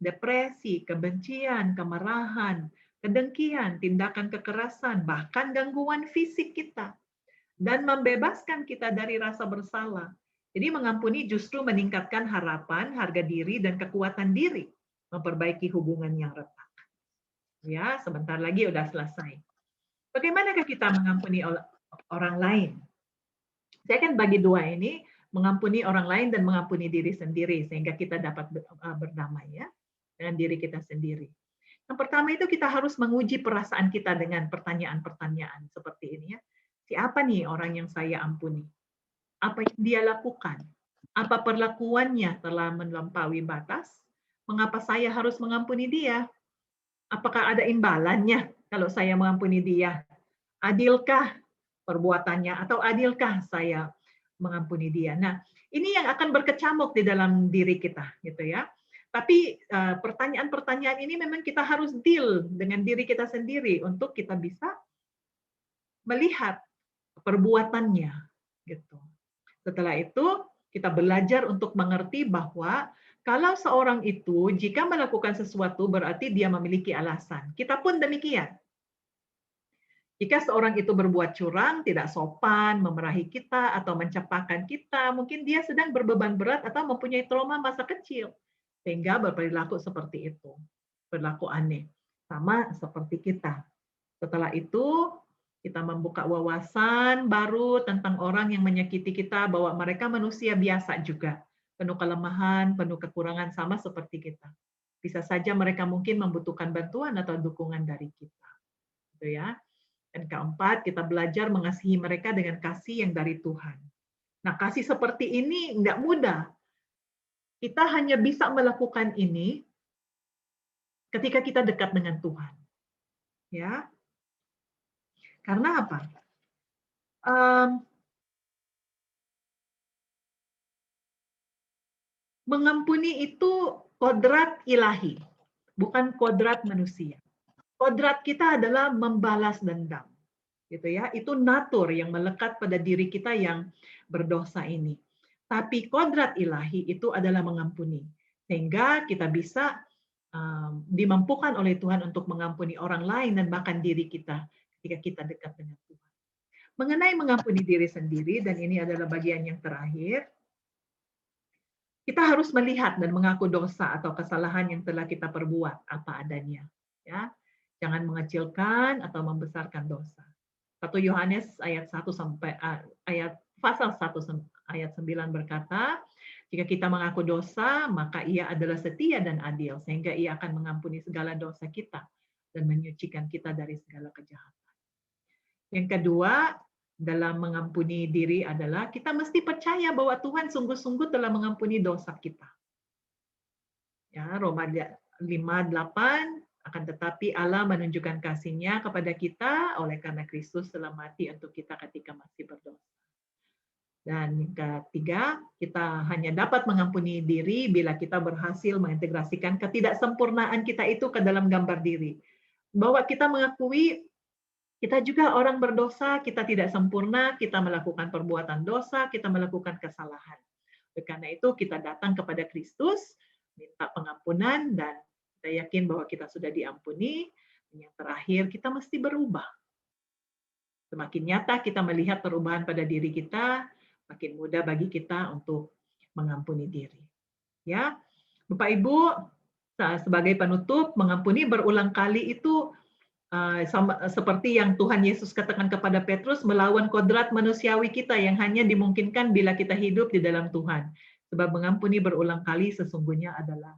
A: depresi, kebencian, kemarahan, kedengkian, tindakan kekerasan, bahkan gangguan fisik kita, dan membebaskan kita dari rasa bersalah. Jadi mengampuni justru meningkatkan harapan, harga diri, dan kekuatan diri, memperbaiki hubungan yang retak. Ya, sebentar lagi udah selesai. Bagaimanakah kita mengampuni orang lain? Saya kan bagi dua ini, mengampuni orang lain dan mengampuni diri sendiri, sehingga kita dapat berdamai ya dengan diri kita sendiri. Yang pertama itu kita harus menguji perasaan kita dengan pertanyaan-pertanyaan seperti ini ya. Siapa nih orang yang saya ampuni? Apa yang dia lakukan? Apa perlakuannya telah melampaui batas? Mengapa saya harus mengampuni dia? Apakah ada imbalannya kalau saya mengampuni dia? Adilkah perbuatannya atau adilkah saya mengampuni dia? Nah, ini yang akan berkecamuk di dalam diri kita, gitu ya. Tapi pertanyaan-pertanyaan ini memang kita harus deal dengan diri kita sendiri untuk kita bisa melihat perbuatannya, gitu. Setelah itu, kita belajar untuk mengerti bahwa kalau seorang itu jika melakukan sesuatu berarti dia memiliki alasan. Kita pun demikian. Jika seorang itu berbuat curang, tidak sopan, memarahi kita, atau mencapakan kita, mungkin dia sedang berbeban berat atau mempunyai trauma masa kecil. Sehingga berperilaku seperti itu. Berlaku aneh. Sama seperti kita. Setelah itu, kita membuka wawasan baru tentang orang yang menyakiti kita, bahwa mereka manusia biasa juga. Penuh kelemahan, penuh kekurangan, sama seperti kita. Bisa saja mereka mungkin membutuhkan bantuan atau dukungan dari kita. Gitu ya. Dan keempat, kita belajar mengasihi mereka dengan kasih yang dari Tuhan. Nah, kasih seperti ini nggak mudah. Kita hanya bisa melakukan ini ketika kita dekat dengan Tuhan. Ya, karena apa? Mengampuni itu kodrat ilahi, bukan kodrat manusia. Kodrat kita adalah membalas dendam. Gitu ya, itu natur yang melekat pada diri kita yang berdosa ini. Tapi kodrat ilahi itu adalah mengampuni, sehingga kita bisa dimampukan oleh Tuhan untuk mengampuni orang lain dan bahkan diri kita ketika kita dekat dengan Tuhan. Mengenai mengampuni diri sendiri, dan ini adalah bagian yang terakhir, kita harus melihat dan mengaku dosa atau kesalahan yang telah kita perbuat apa adanya. Ya, jangan mengecilkan atau membesarkan dosa. 1 Yohanes ayat 1 sampai ayat pasal 1 ayat 9 berkata, jika kita mengaku dosa, maka Ia adalah setia dan adil sehingga Ia akan mengampuni segala dosa kita dan menyucikan kita dari segala kejahatan. Yang kedua, dalam mengampuni diri adalah kita mesti percaya bahwa Tuhan sungguh-sungguh telah mengampuni dosa kita. Ya, Roma 5:8, akan tetapi Allah menunjukkan kasih-Nya kepada kita oleh karena Kristus telah mati untuk kita ketika masih berdosa. Dan yang ketiga, kita hanya dapat mengampuni diri bila kita berhasil mengintegrasikan ketidaksempurnaan kita itu ke dalam gambar diri. Bahwa kita mengakui kita juga orang berdosa, kita tidak sempurna, kita melakukan perbuatan dosa, kita melakukan kesalahan. Oleh karena itu kita datang kepada Kristus, minta pengampunan, dan kita yakin bahwa kita sudah diampuni. Dan yang terakhir, kita mesti berubah. Semakin nyata kita melihat perubahan pada diri kita, makin mudah bagi kita untuk mengampuni diri. Ya, Bapak Ibu, sebagai penutup, mengampuni berulang kali itu seperti yang Tuhan Yesus katakan kepada Petrus, melawan kodrat manusiawi kita yang hanya dimungkinkan bila kita hidup di dalam Tuhan. Sebab mengampuni berulang kali sesungguhnya adalah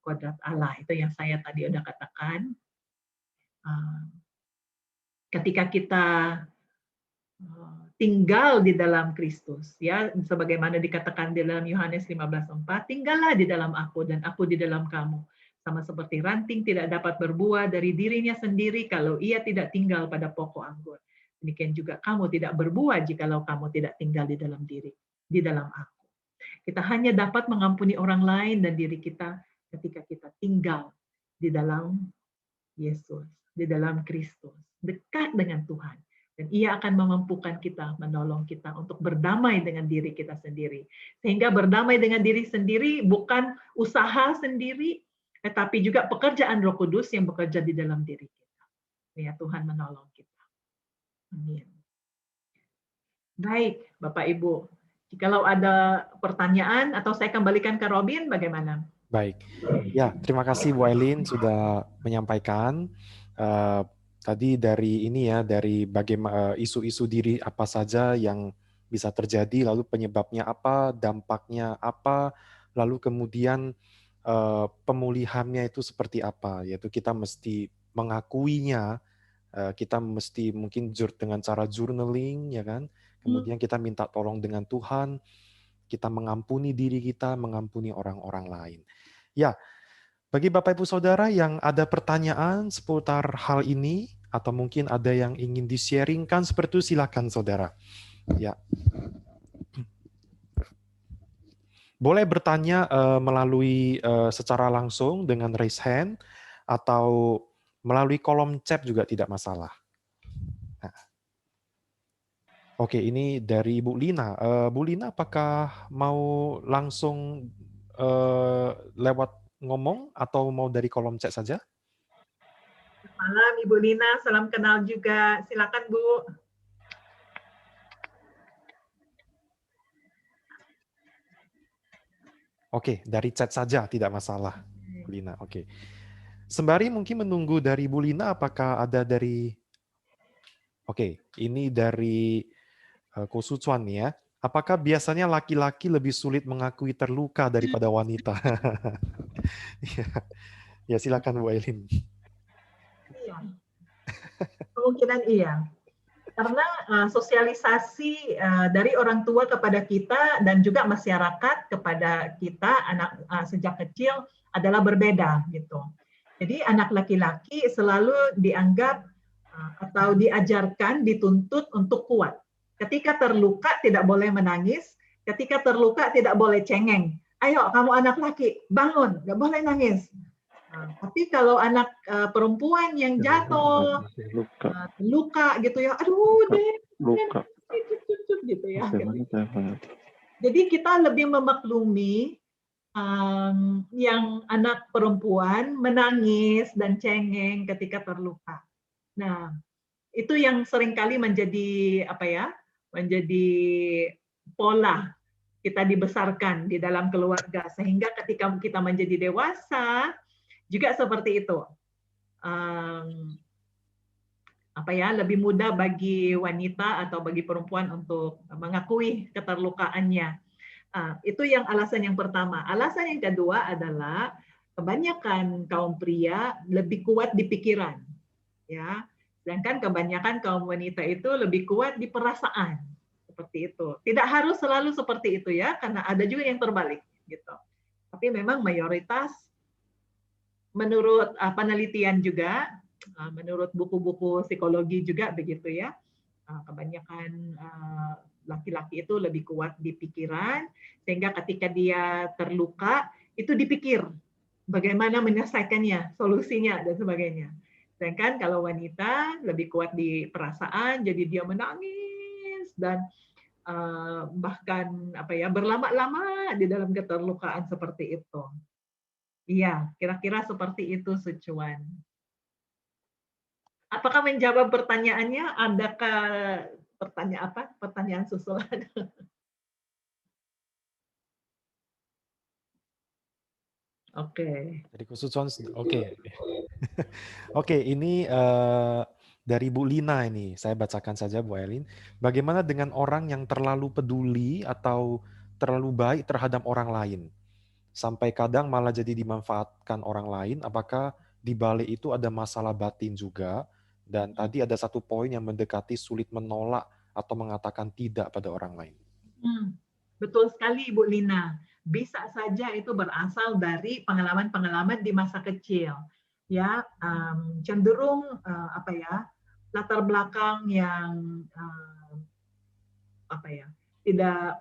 A: kodrat Allah. Itu yang saya tadi udah katakan. Ketika kita tinggal di dalam Kristus, ya, sebagaimana dikatakan di dalam Yohanes 15:4, tinggallah di dalam aku dan aku di dalam kamu. Sama seperti ranting tidak dapat berbuah dari dirinya sendiri kalau ia tidak tinggal pada pokok anggur. Demikian juga kamu tidak berbuah jikalau kamu tidak tinggal di dalam aku. Kita hanya dapat mengampuni orang lain dan diri kita ketika kita tinggal di dalam Yesus, di dalam Kristus, dekat dengan Tuhan. Dan Ia akan memampukan kita, menolong kita untuk berdamai dengan diri kita sendiri. Sehingga berdamai dengan diri sendiri bukan usaha sendiri, tetapi juga pekerjaan Roh Kudus yang bekerja di dalam diri kita. Ya, Tuhan menolong kita. Amin. Baik, Bapak Ibu. Jikalau ada pertanyaan atau saya kembalikan ke Robin, bagaimana?
B: Baik. Ya, terima kasih Bu Aileen sudah menyampaikan tadi dari ini ya, dari bagaimana isu-isu diri apa saja yang bisa terjadi, lalu penyebabnya apa, dampaknya apa, lalu kemudian pemulihannya itu seperti apa, yaitu kita mesti mengakuinya, kita mesti mungkin dengan cara journaling, ya kan? Kemudian kita minta tolong dengan Tuhan, kita mengampuni diri kita, mengampuni orang-orang lain. Ya, bagi Bapak Ibu Saudara yang ada pertanyaan seputar hal ini, atau mungkin ada yang ingin di-sharingkan seperti itu, silakan Saudara. Ya. Boleh bertanya melalui secara langsung dengan raise hand, atau melalui kolom chat juga tidak masalah. Nah. Oke, ini dari Ibu Lina. Bu Lina, apakah mau langsung lewat ngomong atau mau dari kolom chat saja?
A: Malam Ibu Lina, salam kenal juga. Silakan Bu.
B: Oke, dari chat saja tidak masalah, Bu Lina. Oke. Sembari mungkin menunggu dari Bu Lina, apakah ada dari... Oke, ini dari Ko Sucuan nih ya. Apakah biasanya laki-laki lebih sulit mengakui terluka daripada wanita? Ya, silakan Bu Aileen.
A: Iya. Kemungkinan iya. Karena sosialisasi dari orang tua kepada kita dan juga masyarakat kepada kita anak sejak kecil adalah berbeda gitu. Jadi anak laki-laki selalu dianggap atau diajarkan, dituntut untuk kuat. Ketika terluka tidak boleh menangis, ketika terluka tidak boleh cengeng. Ayo kamu anak laki, bangun, nggak boleh nangis. Tapi kalau anak perempuan yang jatuh, luka gitu ya, aduh deh,
C: luka
A: gitu ya. Jadi kita lebih memaklumi yang anak perempuan menangis dan cengeng ketika terluka. Nah, itu yang seringkali menjadi apa ya? Menjadi pola kita dibesarkan di dalam keluarga, sehingga ketika kita menjadi dewasa juga seperti itu. Apa ya, lebih mudah bagi wanita atau bagi perempuan untuk mengakui keterlukaannya. Itu yang alasan yang pertama. Alasan yang kedua adalah kebanyakan kaum pria lebih kuat di pikiran, ya. Sedangkan kebanyakan kaum wanita itu lebih kuat di perasaan. Seperti itu. Tidak harus selalu seperti itu ya, karena ada juga yang terbalik gitu. Tapi memang mayoritas menurut penelitian juga, menurut buku-buku psikologi juga begitu ya, kebanyakan laki-laki itu lebih kuat di pikiran, sehingga ketika dia terluka itu dipikir bagaimana menyelesaikannya, solusinya dan sebagainya. Sedangkan kalau wanita lebih kuat di perasaan, jadi dia menangis dan bahkan apa ya, berlama-lama di dalam keterlukaan seperti itu. Iya, kira-kira seperti itu, Sucuan. Apakah menjawab pertanyaannya? Adakah pertanyaan susulan? Oke.
B: Dari Kusucuan, oke. Oke, ini dari Bu Lina ini, saya bacakan saja Bu Aileen. Bagaimana dengan orang yang terlalu peduli atau terlalu baik terhadap orang lain? Sampai kadang malah jadi dimanfaatkan orang lain, apakah di balik itu ada masalah batin juga? Dan tadi ada satu poin yang mendekati sulit menolak atau mengatakan tidak pada orang lain.
A: Betul sekali Ibu Lina. Bisa saja itu berasal dari pengalaman-pengalaman di masa kecil. Ya, cenderung apa ya, latar belakang yang apa ya, tidak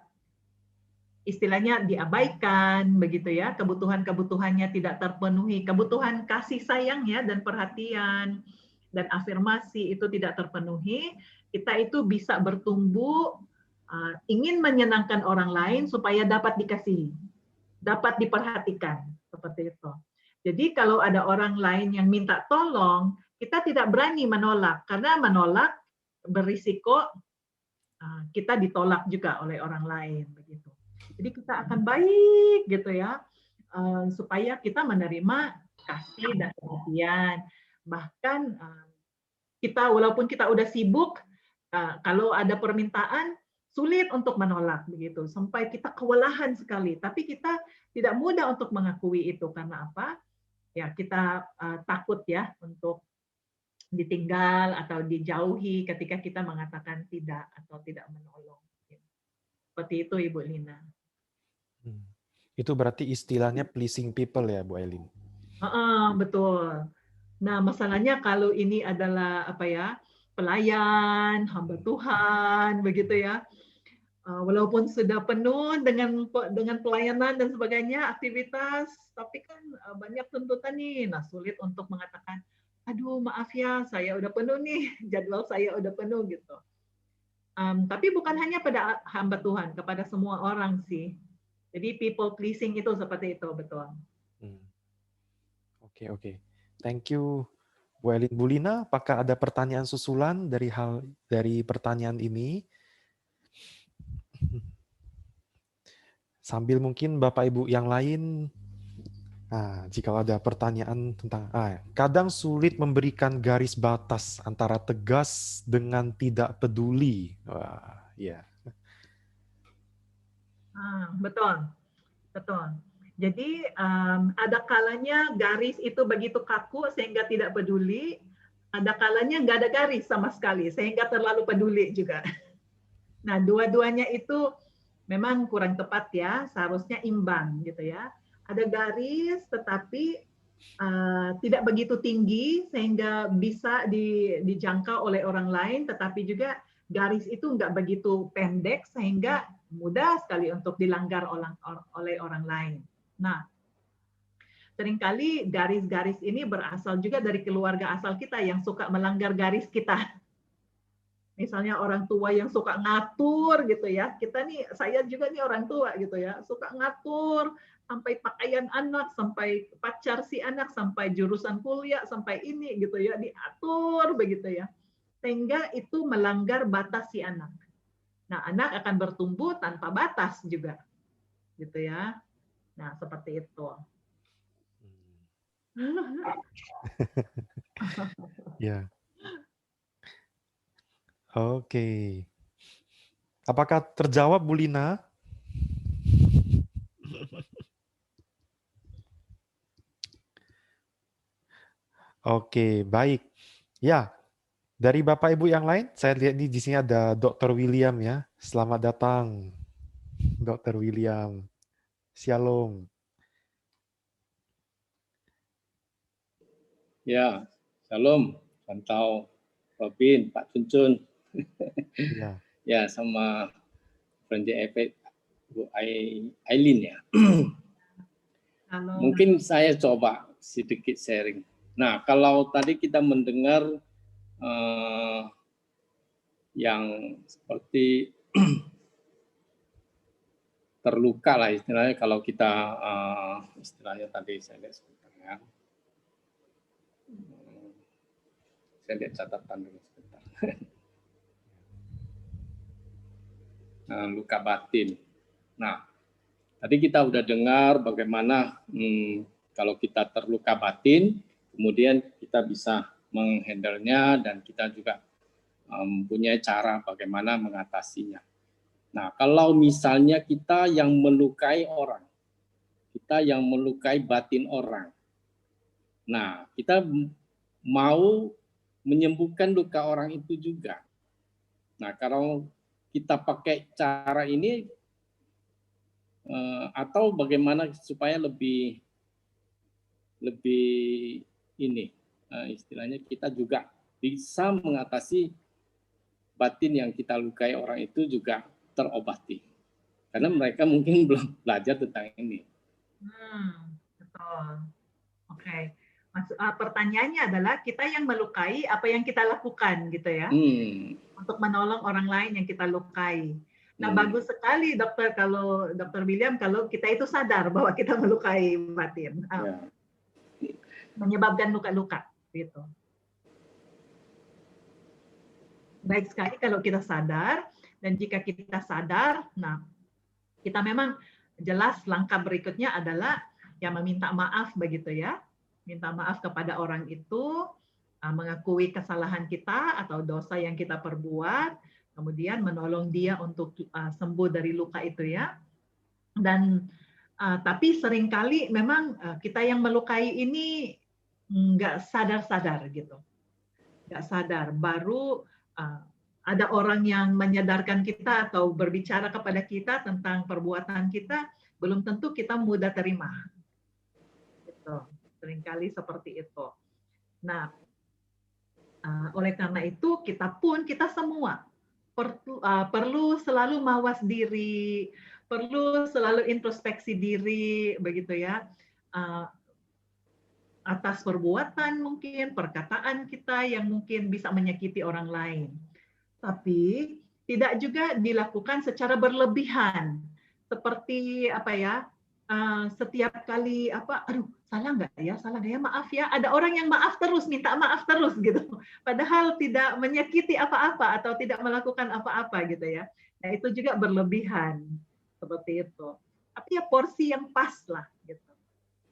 A: istilahnya diabaikan begitu ya, kebutuhan-kebutuhannya tidak terpenuhi, kebutuhan kasih sayang ya dan perhatian dan afirmasi itu tidak terpenuhi, kita itu bisa bertumbuh ingin menyenangkan orang lain supaya dapat dikasihi, dapat diperhatikan seperti itu. Jadi kalau ada orang lain yang minta tolong, kita tidak berani menolak karena menolak berisiko kita ditolak juga oleh orang lain begitu. Jadi kita akan baik gitu ya, supaya kita menerima kasih dan perhatian. Bahkan kita walaupun kita udah sibuk, kalau ada permintaan sulit untuk menolak begitu, sampai kita kewalahan sekali. Tapi kita tidak mudah untuk mengakui itu karena apa? Ya kita takut ya untuk ditinggal atau dijauhi ketika kita mengatakan tidak atau tidak menolong. Seperti itu Ibu Lina.
B: Itu berarti istilahnya pleasing people ya Bu Ailin?
A: Betul. Nah masalahnya kalau ini adalah apa ya, pelayan, hamba Tuhan, begitu ya. Walaupun sudah penuh dengan pelayanan dan sebagainya, aktivitas, tapi kan banyak tuntutan nih. Nah sulit untuk mengatakan, aduh maaf ya, saya udah penuh nih, jadwal saya udah penuh gitu. Tapi bukan hanya pada hamba Tuhan, kepada semua orang sih. Jadi people pleasing itu seperti itu, betul.
B: Oke. Thank you Bu Ailin. Bu Lina, apakah ada pertanyaan susulan dari pertanyaan ini? Sambil mungkin Bapak Ibu yang lain, jika ada pertanyaan tentang kadang sulit memberikan garis batas antara tegas dengan tidak peduli. Wah, ya.
A: Betul. Jadi ada kalanya garis itu begitu kaku sehingga tidak peduli, ada kalanya nggak ada garis sama sekali sehingga terlalu peduli juga. Nah, dua-duanya itu memang kurang tepat ya, seharusnya imbang gitu ya. Ada garis tetapi tidak begitu tinggi sehingga bisa dijangkau oleh orang lain, tetapi juga garis itu nggak begitu pendek sehingga mudah sekali untuk dilanggar oleh orang lain. Nah, seringkali garis-garis ini berasal juga dari keluarga asal kita yang suka melanggar garis kita. Misalnya orang tua yang suka ngatur gitu ya. Saya juga nih orang tua gitu ya, suka ngatur sampai pakaian anak, sampai pacar si anak, sampai jurusan kuliah, sampai ini gitu ya, diatur begitu ya. Sehingga itu melanggar batas si anak. Nah, anak akan bertumbuh tanpa batas juga. Gitu ya. Nah, seperti itu.
B: Ya. Oke. Apakah terjawab Bu Lina? Oke, baik. Ya, dari Bapak Ibu yang lain, saya lihat di sini ada Dr. William ya. Selamat datang, Dr. William. Shalom.
C: Ya, shalom. Pantau Robin, Pak Cuncun.
B: Ya.
C: Ya, sama Friend JFE, Bu Ailin ya.
A: Halo.
C: Mungkin saya coba sedikit sharing. Nah, kalau tadi kita mendengar yang seperti terluka lah istilahnya, kalau kita istilahnya tadi saya lihat sebentar ya. Saya lihat catatan dulu sebentar. Luka batin. Nah, tadi kita udah dengar bagaimana kalau kita terluka batin, kemudian kita bisa menghandle-nya dan kita juga mempunyai cara bagaimana mengatasinya. Nah, kalau misalnya kita yang melukai orang, kita yang melukai batin orang, nah kita mau menyembuhkan luka orang itu juga. Nah, kalau kita pakai cara ini atau bagaimana supaya lebih ini istilahnya kita juga bisa mengatasi batin yang kita lukai orang itu juga terobati. karena mereka mungkin belum belajar tentang ini.
A: Betul. Oke. Pertanyaannya adalah kita yang melukai, apa yang kita lakukan gitu ya, untuk menolong orang lain yang kita lukai. Nah, bagus sekali dokter kalau Dokter William kalau kita itu sadar bahwa kita melukai batin, menyebabkan luka-luka gitu. Baik sekali kalau kita sadar, dan jika kita sadar, nah kita memang jelas langkah berikutnya adalah ya meminta maaf begitu ya, minta maaf kepada orang itu, mengakui kesalahan kita atau dosa yang kita perbuat, kemudian menolong dia untuk sembuh dari luka itu ya. Dan tapi seringkali memang kita yang melukai ini nggak sadar-sadar gitu, nggak sadar. Baru ada orang yang menyadarkan kita atau berbicara kepada kita tentang perbuatan kita, belum tentu kita mudah terima. Gitu. Seringkali seperti itu. Nah, oleh karena itu kita semua perlu selalu mawas diri, perlu selalu introspeksi diri, begitu ya, atas perbuatan mungkin, perkataan kita yang mungkin bisa menyakiti orang lain. Tapi tidak juga dilakukan secara berlebihan, seperti apa ya, setiap kali aduh salah nggak ya, maaf ya. Ada orang yang maaf terus, minta maaf terus gitu. Padahal tidak menyakiti apa-apa atau tidak melakukan apa-apa gitu ya. Nah itu juga berlebihan seperti itu. Tapi ya porsi yang pas lah gitu.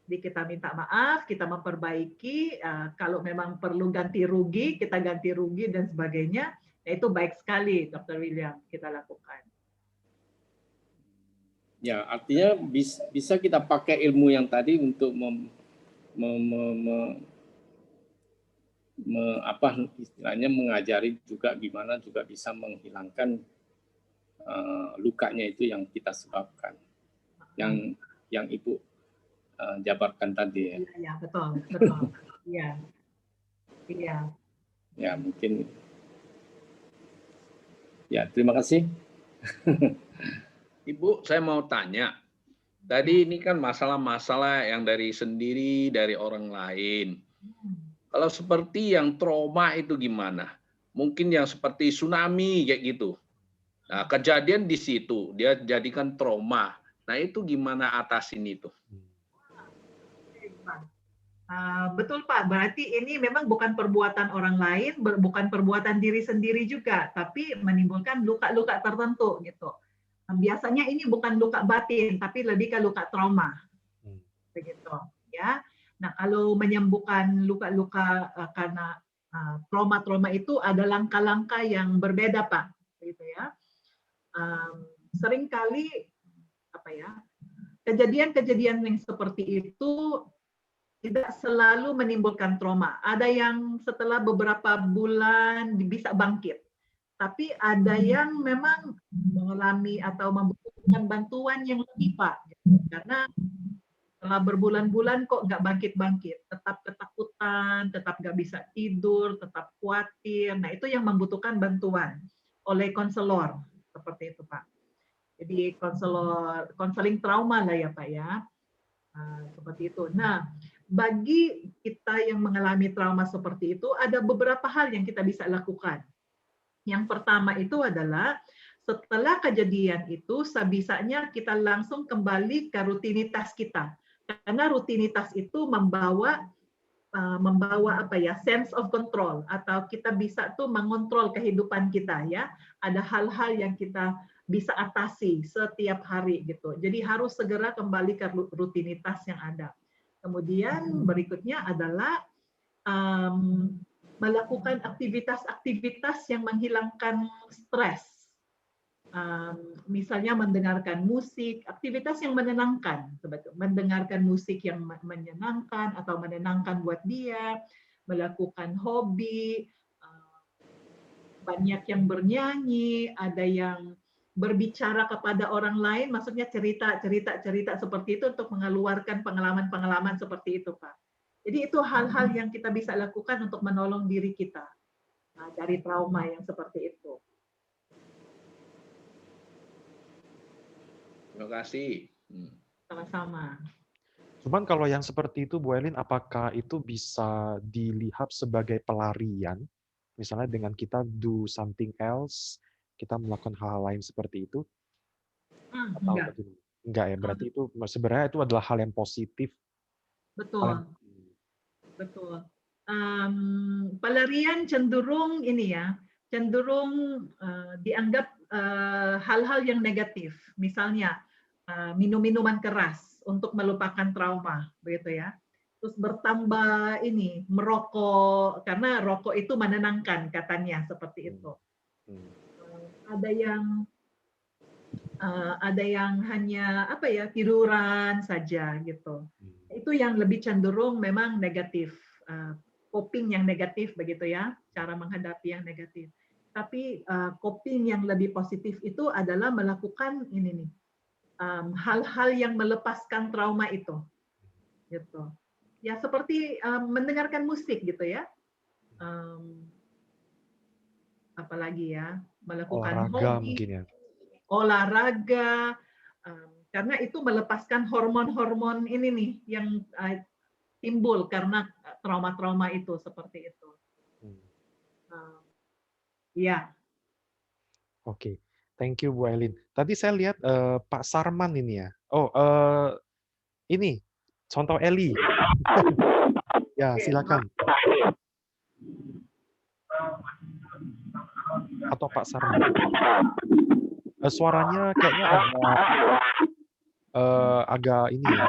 A: Jadi kita minta maaf, kita memperbaiki. Kalau memang perlu ganti rugi, kita ganti rugi dan sebagainya. Ya itu baik sekali, Dr. William, kita lakukan.
C: Ya, artinya bisa kita pakai ilmu yang tadi untuk istilahnya mengajari juga gimana juga bisa menghilangkan lukanya itu yang kita sebabkan, yang Ibu jabarkan tadi ya.
A: Iya, betul. Iya.
C: Ya, mungkin. Ya, terima kasih.
D: Ibu, saya mau tanya. Tadi ini kan masalah-masalah yang dari sendiri, dari orang lain. Kalau seperti yang trauma itu gimana? Mungkin yang seperti tsunami kayak gitu. Nah, kejadian di situ, dia jadikan trauma. Nah, itu gimana atasin itu?
A: Betul Pak, berarti ini memang bukan perbuatan orang lain, bukan perbuatan diri sendiri juga, tapi menimbulkan luka-luka tertentu gitu. Biasanya ini bukan luka batin, tapi lebih ke luka trauma, begitu ya. Nah kalau menyembuhkan luka-luka karena trauma-trauma itu ada langkah-langkah yang berbeda Pak, gitu ya. Seringkali kejadian-kejadian yang seperti itu tidak selalu menimbulkan trauma. Ada yang setelah beberapa bulan bisa bangkit. Tapi ada yang memang mengalami atau membutuhkan bantuan yang lebih Pak. Karena setelah berbulan-bulan kok nggak bangkit-bangkit. Tetap ketakutan, tetap nggak bisa tidur, tetap khawatir. Nah itu yang membutuhkan bantuan oleh konselor. Seperti itu Pak. Jadi konseling trauma lah ya Pak ya. Seperti itu. Nah, bagi kita yang mengalami trauma seperti itu, ada beberapa hal yang kita bisa lakukan. Yang pertama itu adalah setelah kejadian itu, sebisanya kita langsung kembali ke rutinitas kita. Karena rutinitas itu membawa sense of control, atau kita bisa tuh mengontrol kehidupan kita ya. Ada hal-hal yang kita bisa atasi setiap hari gitu. Jadi harus segera kembali ke rutinitas yang ada. Kemudian berikutnya adalah melakukan aktivitas-aktivitas yang menghilangkan stres. Misalnya mendengarkan musik, aktivitas yang menenangkan, mendengarkan musik yang menyenangkan atau menenangkan buat dia, melakukan hobi, banyak yang bernyanyi, ada yang berbicara kepada orang lain, maksudnya cerita seperti itu untuk mengeluarkan pengalaman-pengalaman seperti itu, Pak. Jadi itu hal-hal yang kita bisa lakukan untuk menolong diri kita dari trauma yang seperti itu.
D: Terima kasih.
A: Sama-sama.
B: Cuman kalau yang seperti itu, Bu Elin, apakah itu bisa dilihat sebagai pelarian? Misalnya dengan kita do something else, kita melakukan hal lain seperti itu? Atau
A: Enggak.
B: bagaimana? Enggak ya, berarti itu sebenarnya itu adalah hal yang positif.
A: Betul. Betul. Pelarian cenderung ini ya, cenderung dianggap hal-hal yang negatif. Misalnya minum minuman keras untuk melupakan trauma, begitu ya. Terus bertambah ini merokok karena rokok itu menenangkan katanya seperti itu. Ada yang hanya apa ya tiduran saja gitu. Itu yang lebih cenderung memang negatif, coping yang negatif begitu ya, cara menghadapi yang negatif. Tapi coping yang lebih positif itu adalah melakukan ini nih, hal-hal yang melepaskan trauma itu, gitu. Ya seperti mendengarkan musik gitu ya, apalagi ya, melakukan
B: Olahraga
A: hobi,
B: mungkin ya.
A: olahraga, karena itu melepaskan hormon-hormon ini nih yang timbul karena trauma-trauma itu seperti itu. Ya.
B: Oke, thank you Bu Elin. Tadi saya lihat Pak Sarman ini ya. Oh, ini contoh Eli. Ya, silakan. Atau Pak Sarman. Suaranya kayaknya agak ini ya.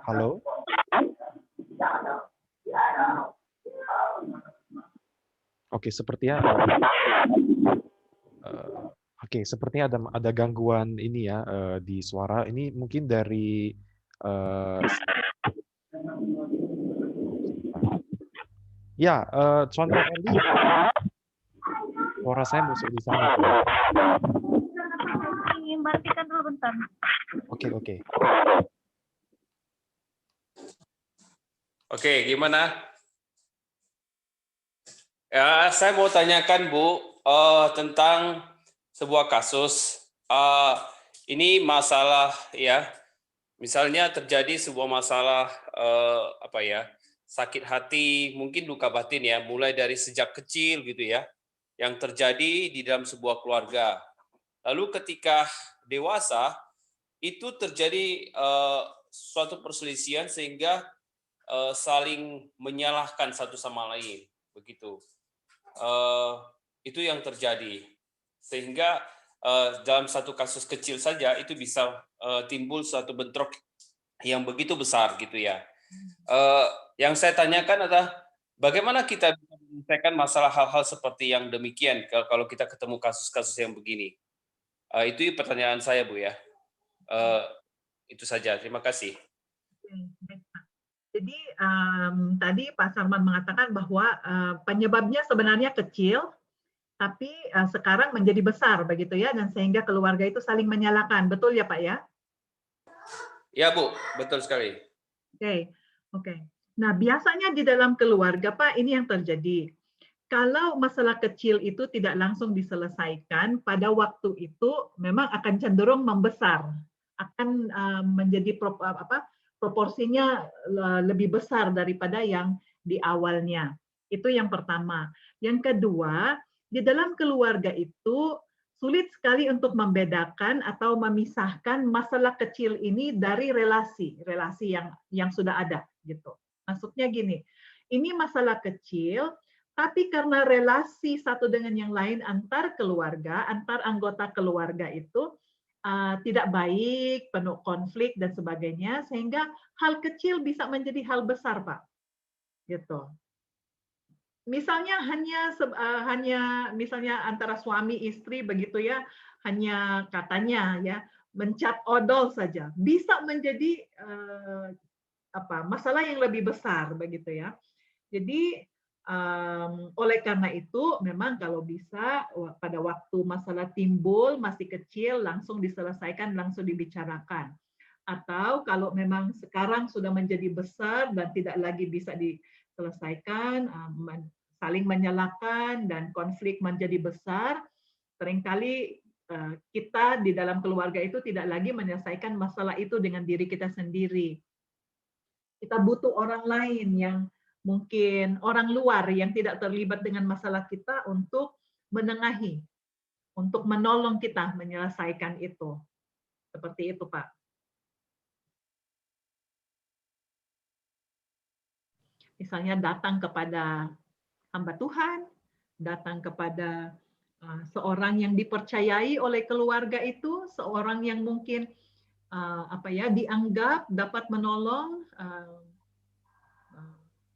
B: Halo? Oke, sepertinya ada gangguan ini ya di suara. Ini mungkin dari ya, contoh Eli. Suara saya masuk di sana.
E: Ingin matikan dulu bentar.
B: Oke.
F: Oke, gimana? Ya, saya mau tanyakan Bu tentang sebuah kasus. Ini masalah ya, misalnya terjadi sebuah masalah sakit hati, mungkin luka batin ya, mulai dari sejak kecil gitu ya, yang terjadi di dalam sebuah keluarga. Lalu ketika dewasa itu terjadi suatu perselisihan sehingga saling menyalahkan satu sama lain, begitu. Itu yang terjadi, sehingga dalam satu kasus kecil saja itu bisa timbul suatu bentrok yang begitu besar gitu ya. Yang saya tanyakan adalah bagaimana kita bisa menyelesaikan masalah hal-hal seperti yang demikian kalau kita ketemu kasus-kasus yang begini. Itu pertanyaan saya Bu ya. Itu saja. Terima kasih.
A: Jadi tadi Pak Sarman mengatakan bahwa penyebabnya sebenarnya kecil, tapi sekarang menjadi besar begitu ya, dan sehingga keluarga itu saling menyalahkan, betul ya Pak ya?
F: Ya Bu, betul sekali.
A: Oke. Nah biasanya di dalam keluarga Pak ini yang terjadi. Kalau masalah kecil itu tidak langsung diselesaikan, pada waktu itu memang akan cenderung membesar, akan menjadi proporsinya lebih besar daripada yang di awalnya. Itu yang pertama. Yang kedua, di dalam keluarga itu sulit sekali untuk membedakan atau memisahkan masalah kecil ini dari relasi yang sudah ada gitu. Maksudnya gini, ini masalah kecil, tapi karena relasi satu dengan yang lain antar keluarga, antar anggota keluarga itu tidak baik, penuh konflik dan sebagainya, sehingga hal kecil bisa menjadi hal besar, Pak. Gitu. Misalnya hanya misalnya antara suami istri begitu ya, hanya katanya ya mencap odol saja bisa menjadi masalah yang lebih besar begitu ya. Jadi oleh karena itu memang kalau bisa pada waktu masalah timbul masih kecil langsung diselesaikan, langsung dibicarakan. Atau kalau memang sekarang sudah menjadi besar dan tidak lagi bisa selesaikan, saling menyalahkan dan konflik menjadi besar, seringkali kita di dalam keluarga itu tidak lagi menyelesaikan masalah itu dengan diri kita sendiri. Kita butuh orang lain yang mungkin orang luar yang tidak terlibat dengan masalah kita untuk menengahi, untuk menolong kita menyelesaikan itu. Seperti itu, Pak. Misalnya datang kepada hamba Tuhan, datang kepada seorang yang dipercayai oleh keluarga itu, seorang yang mungkin dianggap dapat menolong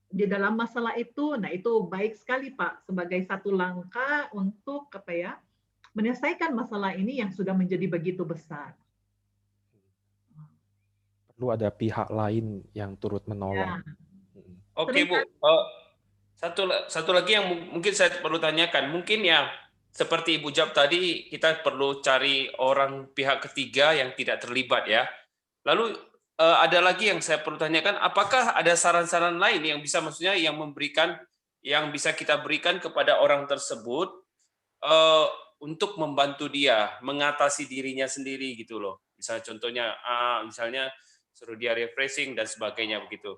A: di dalam masalah itu. Nah, itu baik sekali, Pak, sebagai satu langkah untuk menyelesaikan masalah ini yang sudah menjadi begitu besar.
B: Perlu ada pihak lain yang turut menolong.
A: Ya.
F: Oke, Bu. Satu lagi yang mungkin saya perlu tanyakan, mungkin ya seperti Ibu jawab tadi, kita perlu cari orang pihak ketiga yang tidak terlibat ya. Lalu ada lagi yang saya perlu tanyakan, apakah ada saran-saran lain yang bisa maksudnya yang bisa kita berikan kepada orang tersebut untuk membantu dia mengatasi dirinya sendiri gitu loh. Misalnya contohnya misalnya suruh dia refreshing dan sebagainya begitu.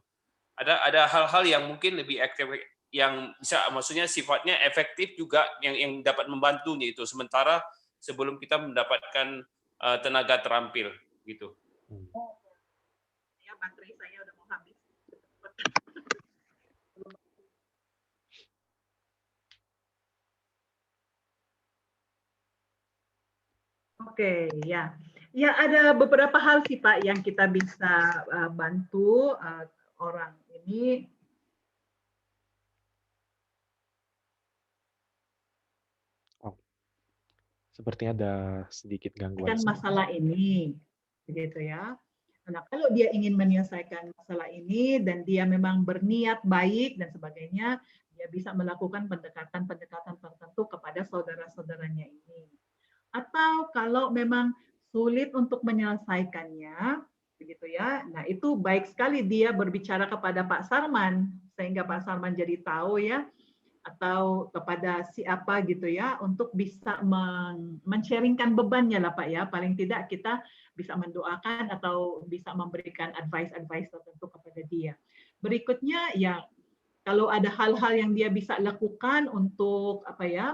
F: Ada hal-hal yang mungkin lebih aktif yang bisa maksudnya sifatnya efektif juga yang dapat membantunya itu sementara sebelum kita mendapatkan tenaga terampil gitu.
A: Ya, baterai saya udah mau habis. Oke, ya. Ya, ada beberapa hal sih, Pak, yang kita bisa bantu orang ini.
B: Sepertinya ada sedikit gangguan.
A: Masalah ini, begitu ya. Nah, kalau dia ingin menyelesaikan masalah ini dan dia memang berniat baik dan sebagainya, dia bisa melakukan pendekatan-pendekatan tertentu kepada saudara-saudaranya ini. Atau kalau memang sulit untuk menyelesaikannya, begitu ya. Nah, itu baik sekali dia berbicara kepada Pak Sarman sehingga Pak Sarman jadi tahu ya, atau kepada siapa gitu ya, untuk bisa men-sharingkan bebannya lah Pak ya. Paling tidak kita bisa mendoakan atau bisa memberikan advice tertentu kepada dia. Berikutnya ya, kalau ada hal-hal yang dia bisa lakukan untuk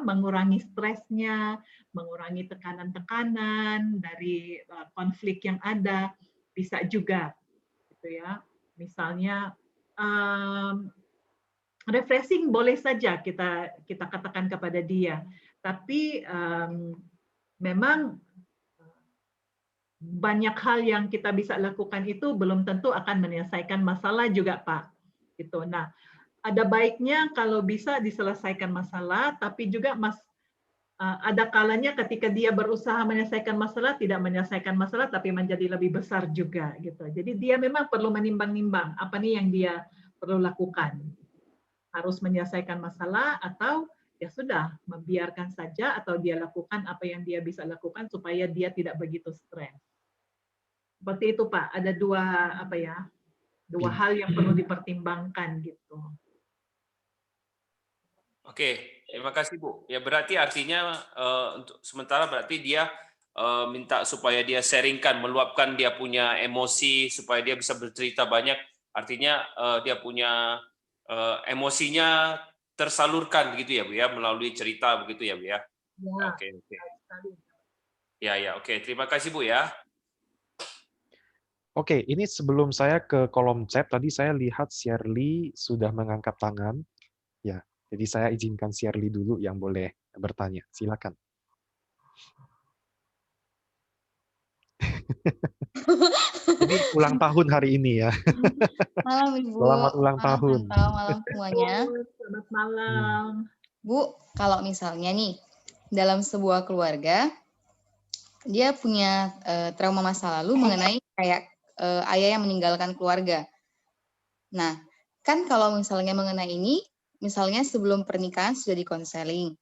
A: mengurangi stresnya, mengurangi tekanan-tekanan dari konflik yang ada, bisa juga gitu ya. Misalnya refreshing boleh saja kita katakan kepada dia, tapi memang banyak hal yang kita bisa lakukan itu belum tentu akan menyelesaikan masalah juga, Pak. Gitu. Nah, ada baiknya kalau bisa diselesaikan masalah, tapi juga ada kalanya ketika dia berusaha menyelesaikan masalah, tidak menyelesaikan masalah, tapi menjadi lebih besar juga. Gitu. Jadi dia memang perlu menimbang-nimbang apa nih yang dia perlu lakukan. Harus menyelesaikan masalah atau ya sudah membiarkan saja atau dia lakukan apa yang dia bisa lakukan supaya dia tidak begitu stres. Seperti itu Pak, ada dua hal yang perlu dipertimbangkan gitu.
F: Oke, terima kasih Bu. Ya berarti artinya untuk sementara berarti dia minta supaya dia sharingkan, meluapkan dia punya emosi supaya dia bisa bercerita banyak. Artinya dia punya emosinya tersalurkan begitu ya Bu ya, melalui cerita begitu ya Bu ya.
A: Ya.
F: Oke. Ya, oke. Terima kasih Bu ya.
B: Oke, ini sebelum saya ke kolom chat tadi saya lihat Shirley sudah mengangkat tangan. Ya, jadi saya izinkan Shirley dulu yang boleh bertanya. Silakan. Ini ulang tahun hari ini ya.
E: Malam Ibu.
B: Selamat ulang tahun.
E: Malam semuanya.
A: Selamat malam.
E: Bu, kalau misalnya nih dalam sebuah keluarga dia punya trauma masa lalu mengenai kayak ayah yang meninggalkan keluarga. Nah, kan kalau misalnya mengenai ini, misalnya sebelum pernikahan sudah dikonseling.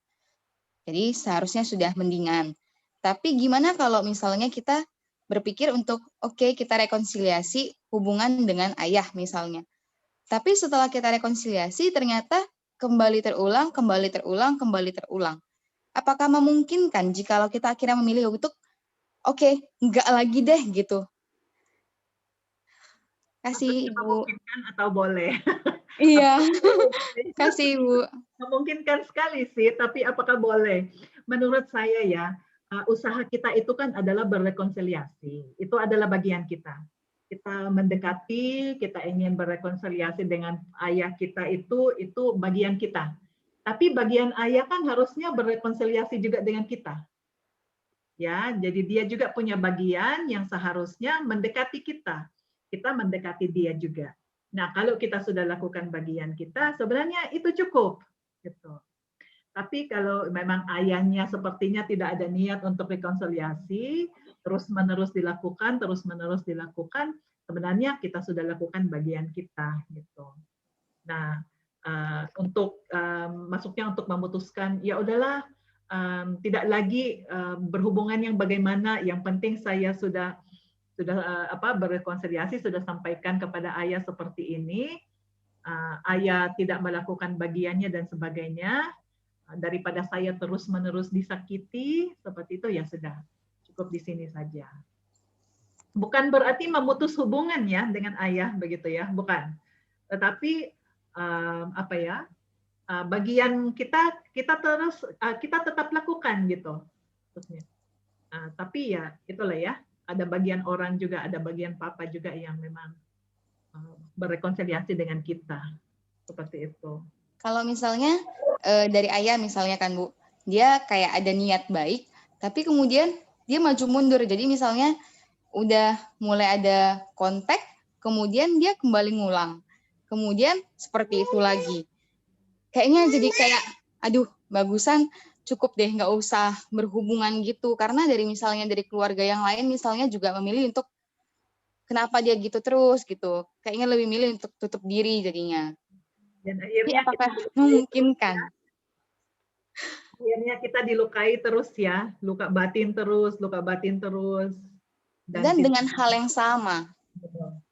E: Jadi seharusnya sudah mendingan. Tapi gimana kalau misalnya kita berpikir untuk oke, kita rekonsiliasi hubungan dengan ayah misalnya. Tapi setelah kita rekonsiliasi ternyata kembali terulang, kembali terulang, kembali terulang. Apakah memungkinkan jikalau kita akhirnya memilih untuk oke, enggak lagi deh gitu. Kasih Ibu.
A: Memungkinkan atau boleh?
E: Iya. Kasih Ibu.
A: Memungkinkan sekali sih, tapi apakah boleh? Menurut saya ya, usaha kita itu kan adalah berrekonsiliasi. Itu adalah bagian kita. Kita mendekati, kita ingin berrekonsiliasi dengan ayah kita itu bagian kita. Tapi bagian ayah kan harusnya berrekonsiliasi juga dengan kita. Ya, jadi dia juga punya bagian yang seharusnya mendekati kita. Kita mendekati dia juga. Nah, kalau kita sudah lakukan bagian kita, sebenarnya itu cukup. Gitu. Tapi kalau memang ayahnya sepertinya tidak ada niat untuk rekonsiliasi, terus-menerus dilakukan, sebenarnya kita sudah lakukan bagian kita. Gitu. Nah, masuknya untuk memutuskan, ya udahlah, tidak lagi berhubungan yang bagaimana, yang penting saya sudah berrekonsiliasi, sudah sampaikan kepada ayah seperti ini, ayah tidak melakukan bagiannya dan sebagainya, daripada saya terus-menerus disakiti, seperti itu ya sudah, cukup di sini saja. Bukan berarti memutus hubungan ya dengan ayah begitu ya, bukan. Tetapi bagian kita tetap lakukan gitu. Tapi ya itulah ya, ada bagian orang juga, ada bagian papa juga yang memang berrekonsiliasi dengan kita. Seperti itu.
E: Kalau misalnya dari ayah misalnya kan Bu, dia kayak ada niat baik, tapi kemudian dia maju mundur. Jadi misalnya udah mulai ada kontak, kemudian dia kembali ngulang. Kemudian seperti itu lagi. Kayaknya jadi kayak, aduh bagusan cukup deh nggak usah berhubungan gitu. Karena misalnya dari keluarga yang lain misalnya juga memilih untuk kenapa dia gitu terus gitu. Kayaknya lebih milih untuk tutup diri jadinya.
A: Dan akhirnya
E: apakah memungkinkan?
A: Akhirnya kita dilukai terus ya, luka batin terus.
E: Dan dengan hal yang sama.
A: Betul.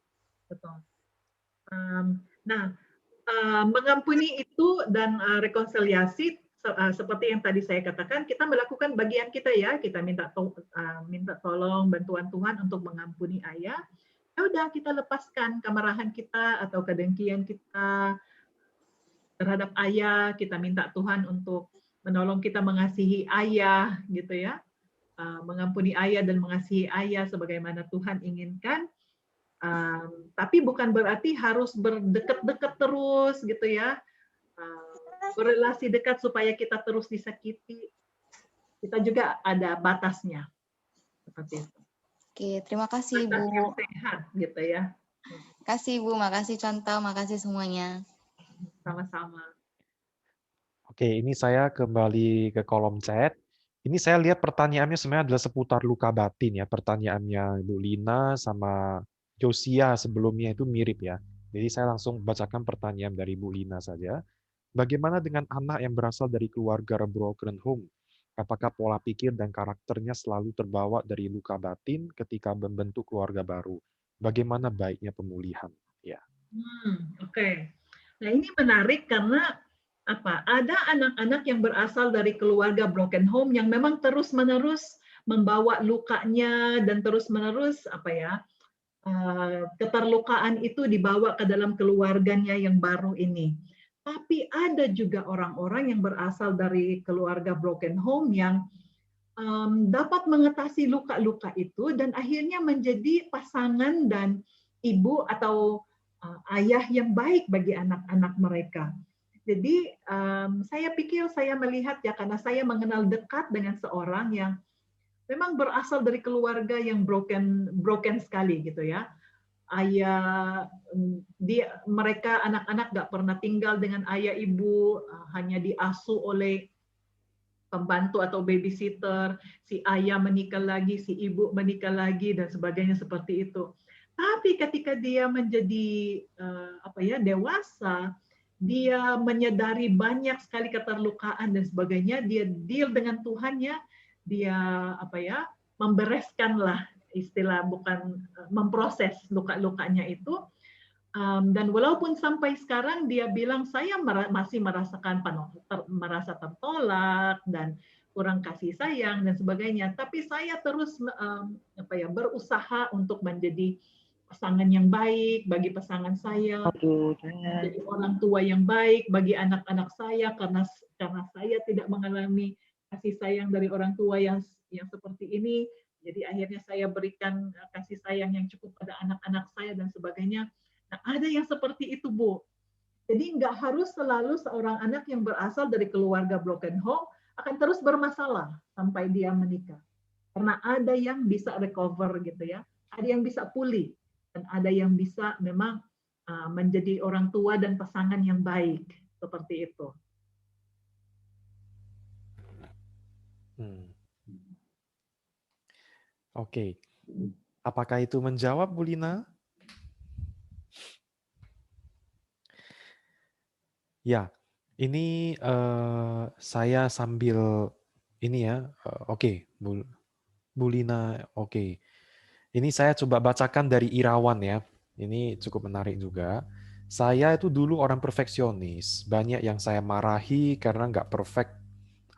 A: Mengampuni itu dan rekonsiliasi seperti yang tadi saya katakan, kita melakukan bagian kita ya, kita minta tolong bantuan Tuhan untuk mengampuni ayah. Ya udah kita lepaskan kemarahan kita atau kedengkian kita terhadap ayah, kita minta Tuhan untuk menolong kita mengasihi ayah, gitu ya, mengampuni ayah dan mengasihi ayah sebagaimana Tuhan inginkan. Tapi bukan berarti harus berdekat-dekat terus, gitu ya, berrelasi dekat supaya kita terus disakiti. Kita juga ada batasnya, seperti itu.
E: Oke, terima kasih
A: Batas
E: Bu.
A: yang sehat, gitu ya.
E: Kasih Bu, makasih contoh, makasih semuanya.
A: Sama-sama.
B: Oke, ini saya kembali ke kolom chat. Ini saya lihat pertanyaannya sebenarnya adalah seputar luka batin ya. Pertanyaannya Bu Lina sama Josia sebelumnya itu mirip ya. Jadi saya langsung bacakan pertanyaan dari Bu Lina saja. Bagaimana dengan anak yang berasal dari keluarga broken home? Apakah pola pikir dan karakternya selalu terbawa dari luka batin ketika membentuk keluarga baru? Bagaimana baiknya pemulihan? Ya.
A: Oke. Nah, ini menarik karena ada anak-anak yang berasal dari keluarga broken home yang memang terus-menerus membawa lukanya dan terus-menerus keterlukaan itu dibawa ke dalam keluarganya yang baru ini. Tapi ada juga orang-orang yang berasal dari keluarga broken home yang dapat mengatasi luka-luka itu dan akhirnya menjadi pasangan dan ibu atau ayah yang baik bagi anak-anak mereka. Jadi saya pikir saya melihat ya, karena saya mengenal dekat dengan seorang yang memang berasal dari keluarga yang broken sekali gitu ya. Ayah mereka anak-anak nggak pernah tinggal dengan ayah ibu, hanya diasuh oleh pembantu atau babysitter, si ayah menikah lagi, si ibu menikah lagi dan sebagainya seperti itu. Tapi ketika dia menjadi dewasa, dia menyadari banyak sekali keterlukaan dan sebagainya, dia deal dengan Tuhannya, dia membereskanlah, istilah bukan memproses luka-lukanya itu, Dan walaupun sampai sekarang dia bilang saya masih merasakan merasa tertolak dan kurang kasih sayang dan sebagainya, tapi saya terus berusaha untuk menjadi pasangan yang baik bagi pasangan saya, menjadi orang tua yang baik bagi anak-anak saya, karena saya tidak mengalami kasih sayang dari orang tua yang seperti ini. Jadi akhirnya saya berikan kasih sayang yang cukup pada anak-anak saya dan sebagainya. Nah, ada yang seperti itu, Bu. Jadi nggak harus selalu seorang anak yang berasal dari keluarga broken home akan terus bermasalah sampai dia menikah. Karena ada yang bisa recover gitu ya, ada yang bisa pulih, dan ada yang bisa memang menjadi orang tua dan pasangan yang baik, seperti itu.
B: Oke. Apakah itu menjawab, Bu Lina? Ya, ini saya sambil ini ya, oke, Bu Lina, oke. Ini saya coba bacakan dari Irawan ya. Ini cukup menarik juga. Saya itu dulu orang perfeksionis. Banyak yang saya marahi karena nggak perfect.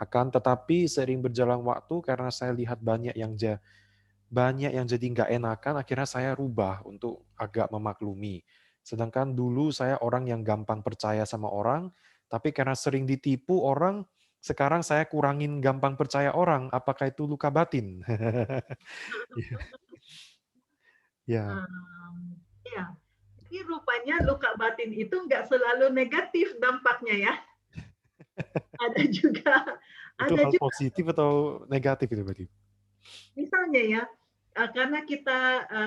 B: Tetapi sering berjalan waktu karena saya lihat banyak yang jadi nggak enakan, akhirnya saya rubah untuk agak memaklumi. Sedangkan dulu saya orang yang gampang percaya sama orang, tapi karena sering ditipu orang, sekarang saya kurangin gampang percaya orang. Apakah itu luka batin? Ya.
A: Ya, ini rupanya luka batin itu nggak selalu negatif dampaknya ya. Ada juga.
B: Itu hal positif atau negatif itu berarti?
A: Misalnya ya,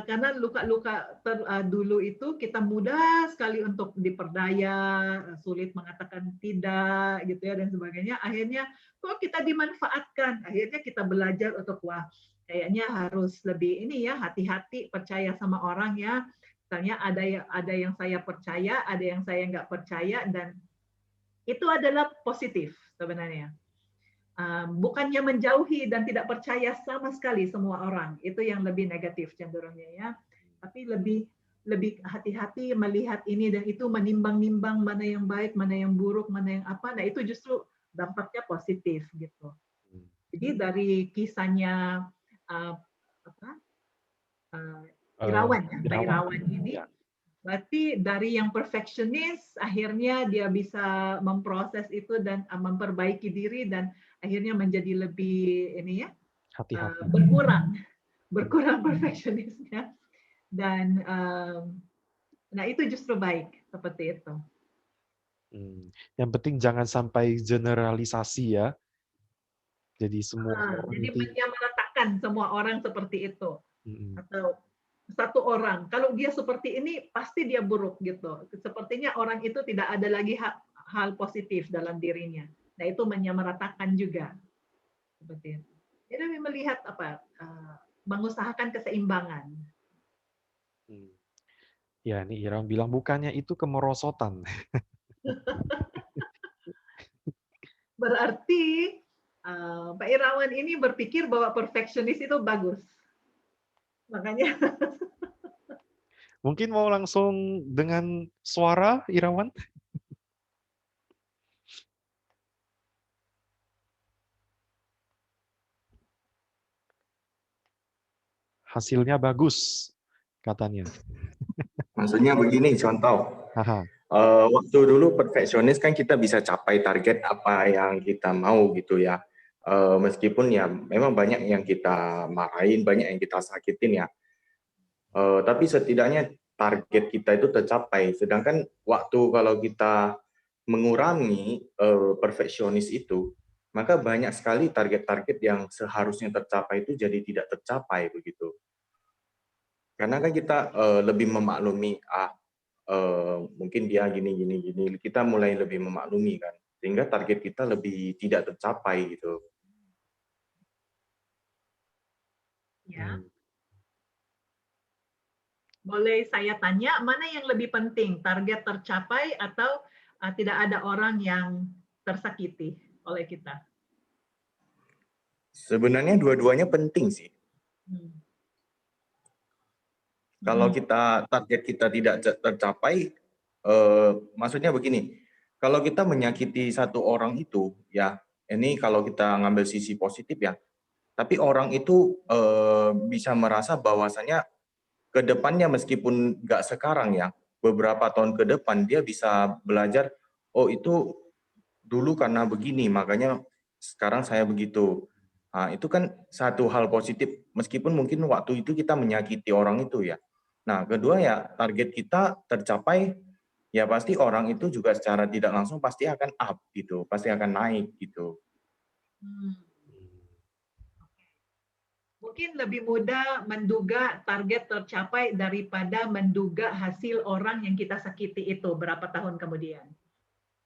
A: karena luka-luka dulu itu kita mudah sekali untuk diperdaya, sulit mengatakan tidak gitu ya dan sebagainya. Akhirnya kok kita dimanfaatkan. Akhirnya kita belajar untuk kayaknya harus lebih ini ya, hati-hati percaya sama orang ya. Misalnya ada yang saya percaya, ada yang saya nggak percaya, dan itu adalah positif sebenarnya. Bukannya menjauhi dan tidak percaya sama sekali semua orang, itu yang lebih negatif cenderungnya ya, tapi lebih hati-hati melihat ini dan itu, menimbang-nimbang mana yang baik, mana yang buruk, mana yang apa. Nah itu justru dampaknya positif gitu. Jadi dari kisahnya Irawan ya, Mbak Irawan ini, berarti dari yang perfeksionis akhirnya dia bisa memproses itu dan memperbaiki diri dan akhirnya menjadi lebih ini ya, berkurang perfeksionisnya, dan nah itu justru baik seperti itu.
B: Yang penting jangan sampai generalisasi ya. Jadi semua orang
A: jadi menyamaratakan semua orang seperti itu. Atau satu orang, kalau dia seperti ini pasti dia buruk gitu. Sepertinya orang itu tidak ada lagi hal positif dalam dirinya. Nah itu menyamaratakan juga. Seperti itu. Jadi melihat mengusahakan keseimbangan.
B: Ya, ini Irawan bilang bukannya itu kemerosotan.
A: Berarti Pak Irawan ini berpikir bahwa perfeksionis itu bagus. Makanya
B: mungkin mau langsung dengan suara, Irawan? Hasilnya bagus, katanya.
G: Maksudnya begini, contoh. Waktu dulu perfeksionis kan kita bisa capai target apa yang kita mau gitu ya. Meskipun ya memang banyak yang kita marahin, banyak yang kita sakitin ya. Tapi setidaknya target kita itu tercapai. Sedangkan waktu kalau kita mengurangi perfeksionis itu, maka banyak sekali target-target yang seharusnya tercapai itu jadi tidak tercapai begitu. Karena kan kita lebih memaklumi, mungkin dia gini, kita mulai lebih memaklumi kan, sehingga target kita lebih tidak tercapai gitu.
A: Ya. Boleh saya tanya, mana yang lebih penting, target tercapai atau tidak ada orang yang tersakiti oleh kita?
G: Sebenarnya dua-duanya penting sih. Kalau kita target kita tidak tercapai, maksudnya begini, kalau kita menyakiti satu orang itu, ya, ini kalau kita ngambil sisi positif ya, tapi orang itu bisa merasa bahwasannya ke depannya meskipun nggak sekarang ya, beberapa tahun ke depan dia bisa belajar, oh itu dulu karena begini, makanya sekarang saya begitu. Nah, itu kan satu hal positif, meskipun mungkin waktu itu kita menyakiti orang itu ya. Nah, kedua ya, target kita tercapai, ya pasti orang itu juga secara tidak langsung pasti akan up gitu, pasti akan naik gitu.
A: Mungkin lebih mudah menduga target tercapai daripada menduga hasil orang yang kita sakiti itu berapa tahun kemudian.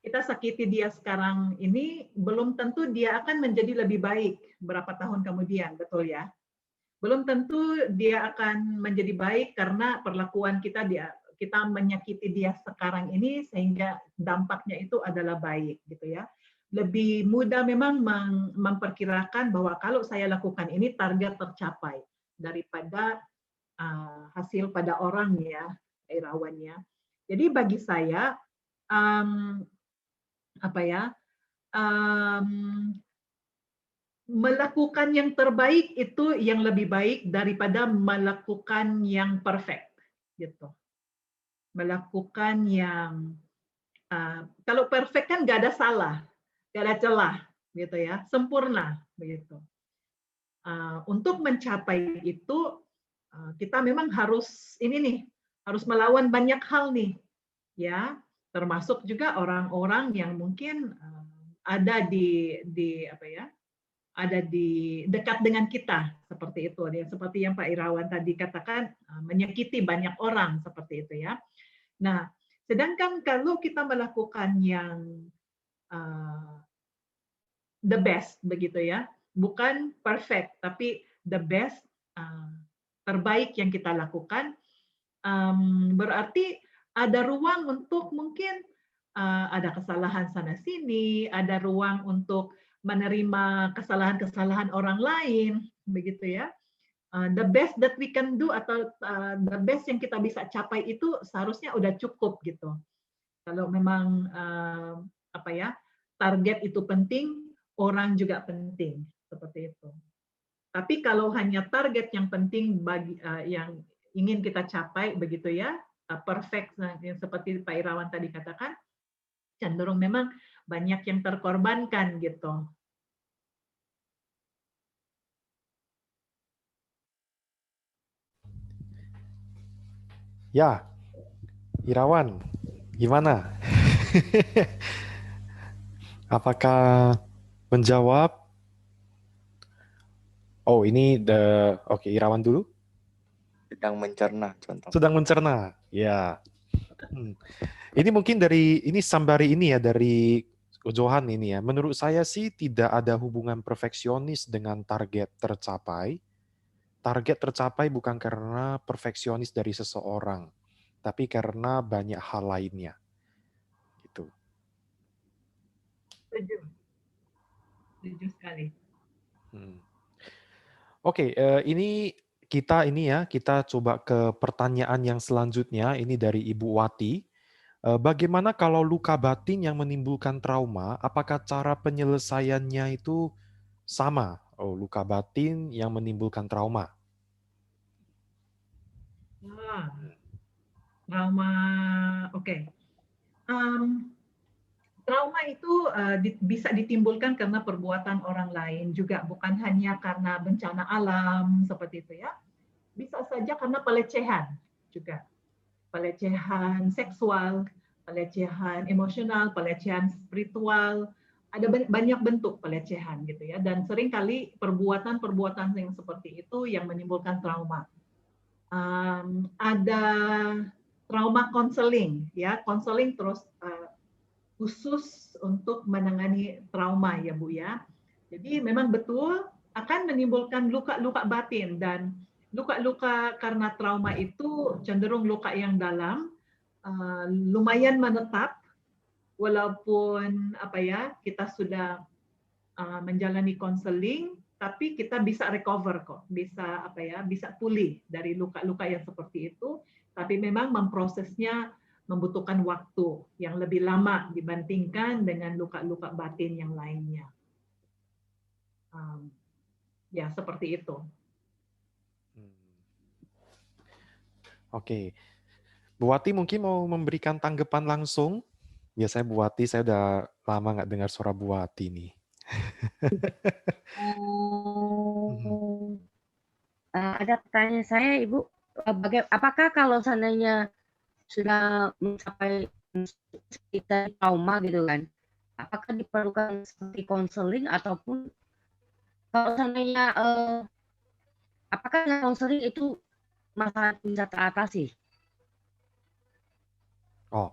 A: Kita sakiti dia sekarang ini, belum tentu dia akan menjadi lebih baik berapa tahun kemudian, betul ya? Belum tentu dia akan menjadi baik karena perlakuan kita kita menyakiti dia sekarang ini sehingga dampaknya itu adalah baik gitu ya. Lebih mudah memang memperkirakan bahwa kalau saya lakukan ini target tercapai daripada hasil pada orang ya, Irawannya. Jadi bagi saya melakukan yang terbaik itu yang lebih baik daripada melakukan yang perfect gitu. Melakukan yang kalau perfect kan nggak ada salah, nggak ada celah gitu ya, sempurna begitu. Untuk mencapai itu kita memang harus harus melawan banyak hal nih ya, termasuk juga orang-orang yang mungkin ada di dekat dengan kita seperti itu ya, seperti yang Pak Irawan tadi katakan, menyakiti banyak orang seperti itu ya. Nah, sedangkan kalau kita melakukan yang the best begitu ya, bukan perfect tapi the best, terbaik yang kita lakukan, berarti ada ruang untuk mungkin ada kesalahan sana sini, ada ruang untuk menerima kesalahan-kesalahan orang lain, begitu ya. The best that we can do atau the best yang kita bisa capai itu seharusnya udah cukup gitu. Kalau memang target itu penting, orang juga penting seperti itu. Tapi kalau hanya target yang penting bagi yang ingin kita capai begitu ya, perfect yang seperti Pak Irawan tadi katakan, cenderung memang banyak yang terkorbankan gitu.
B: Ya, Irawan, gimana? Apakah menjawab? Oh, ini oke, Irawan dulu.
G: Sedang mencerna, contoh.
B: Sedang mencerna, ya. Ini mungkin ini sambari ini ya, dari Johan ini ya. Menurut saya sih tidak ada hubungan perfeksionis dengan target tercapai. Target tercapai bukan karena perfeksionis dari seseorang, tapi karena banyak hal lainnya. Gitu.
A: Setuju sekali.
B: Oke, ini kita coba ke pertanyaan yang selanjutnya. Ini dari Ibu Wati. Bagaimana kalau luka batin yang menimbulkan trauma? Apakah cara penyelesaiannya itu sama? Oh, luka batin yang menimbulkan trauma.
A: Trauma, oke. Trauma itu bisa ditimbulkan karena perbuatan orang lain juga, bukan hanya karena bencana alam seperti itu ya. Bisa saja karena pelecehan juga. Pelecehan seksual, pelecehan emosional, pelecehan spiritual, ada banyak bentuk pelecehan gitu ya, dan seringkali perbuatan-perbuatan yang seperti itu yang menimbulkan trauma. Ada trauma konseling ya, konseling terus khusus untuk menangani trauma ya Bu ya. Jadi memang betul akan menimbulkan luka-luka batin, dan luka-luka karena trauma itu cenderung luka yang dalam, lumayan menetap walaupun kita sudah menjalani konseling, tapi kita bisa recover kok, bisa apa ya, bisa pulih dari luka-luka yang seperti itu. Tapi memang memprosesnya membutuhkan waktu yang lebih lama dibandingkan dengan luka-luka batin yang lainnya. Ya seperti itu.
B: Oke, Bu Wati mungkin mau memberikan tanggapan langsung. Biasanya Bu Wati, saya udah lama nggak dengar suara Bu Wati nih.
H: Ada pertanyaan saya, Ibu. Apakah kalau seandainya sudah mencapai kita trauma gitu kan, apakah diperlukan seperti konseling ataupun kalau seandainya apakah konseling itu masalah bisa teratasi?
B: Oh,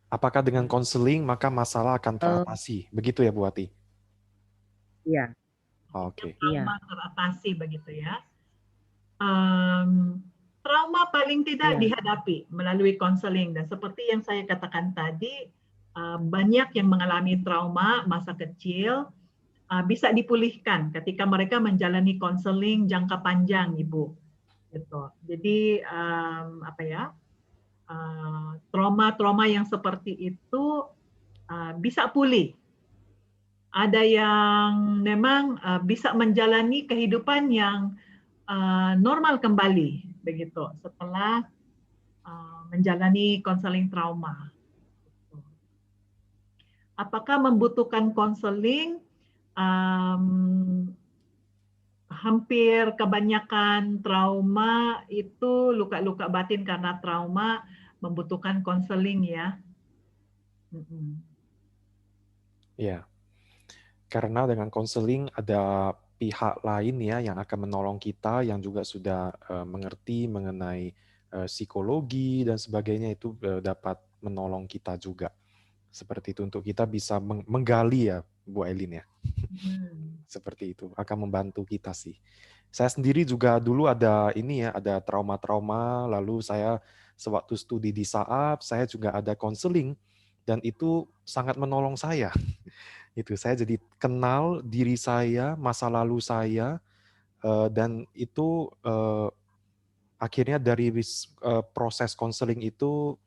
B: apakah dengan konseling maka masalah akan teratasi? Begitu ya Bu Wati?
H: Iya.
B: Oke.
A: Trauma teratasi begitu ya. Trauma paling tidak dihadapi melalui konseling, dan seperti yang saya katakan tadi, banyak yang mengalami trauma masa kecil bisa dipulihkan ketika mereka menjalani konseling jangka panjang, Ibu. Gitu. Jadi apa ya? Trauma-trauma yang seperti itu bisa pulih. Ada yang memang bisa menjalani kehidupan yang normal kembali begitu setelah menjalani konseling trauma. Apakah membutuhkan konseling? Hampir kebanyakan trauma itu luka-luka batin karena trauma membutuhkan konseling ya.
B: Ya, karena dengan konseling ada pihak lain ya yang akan menolong kita yang juga sudah mengerti mengenai psikologi dan sebagainya, itu dapat menolong kita juga. Seperti itu, untuk kita bisa menggali ya Bu Aileen ya. Seperti itu, akan membantu kita sih. Saya sendiri juga dulu ada ini ya, ada trauma-trauma, lalu saya sewaktu studi di SAAP, saya juga ada konseling, dan itu sangat menolong saya. Itu saya jadi kenal diri saya, masa lalu saya, dan itu akhirnya dari proses konseling itu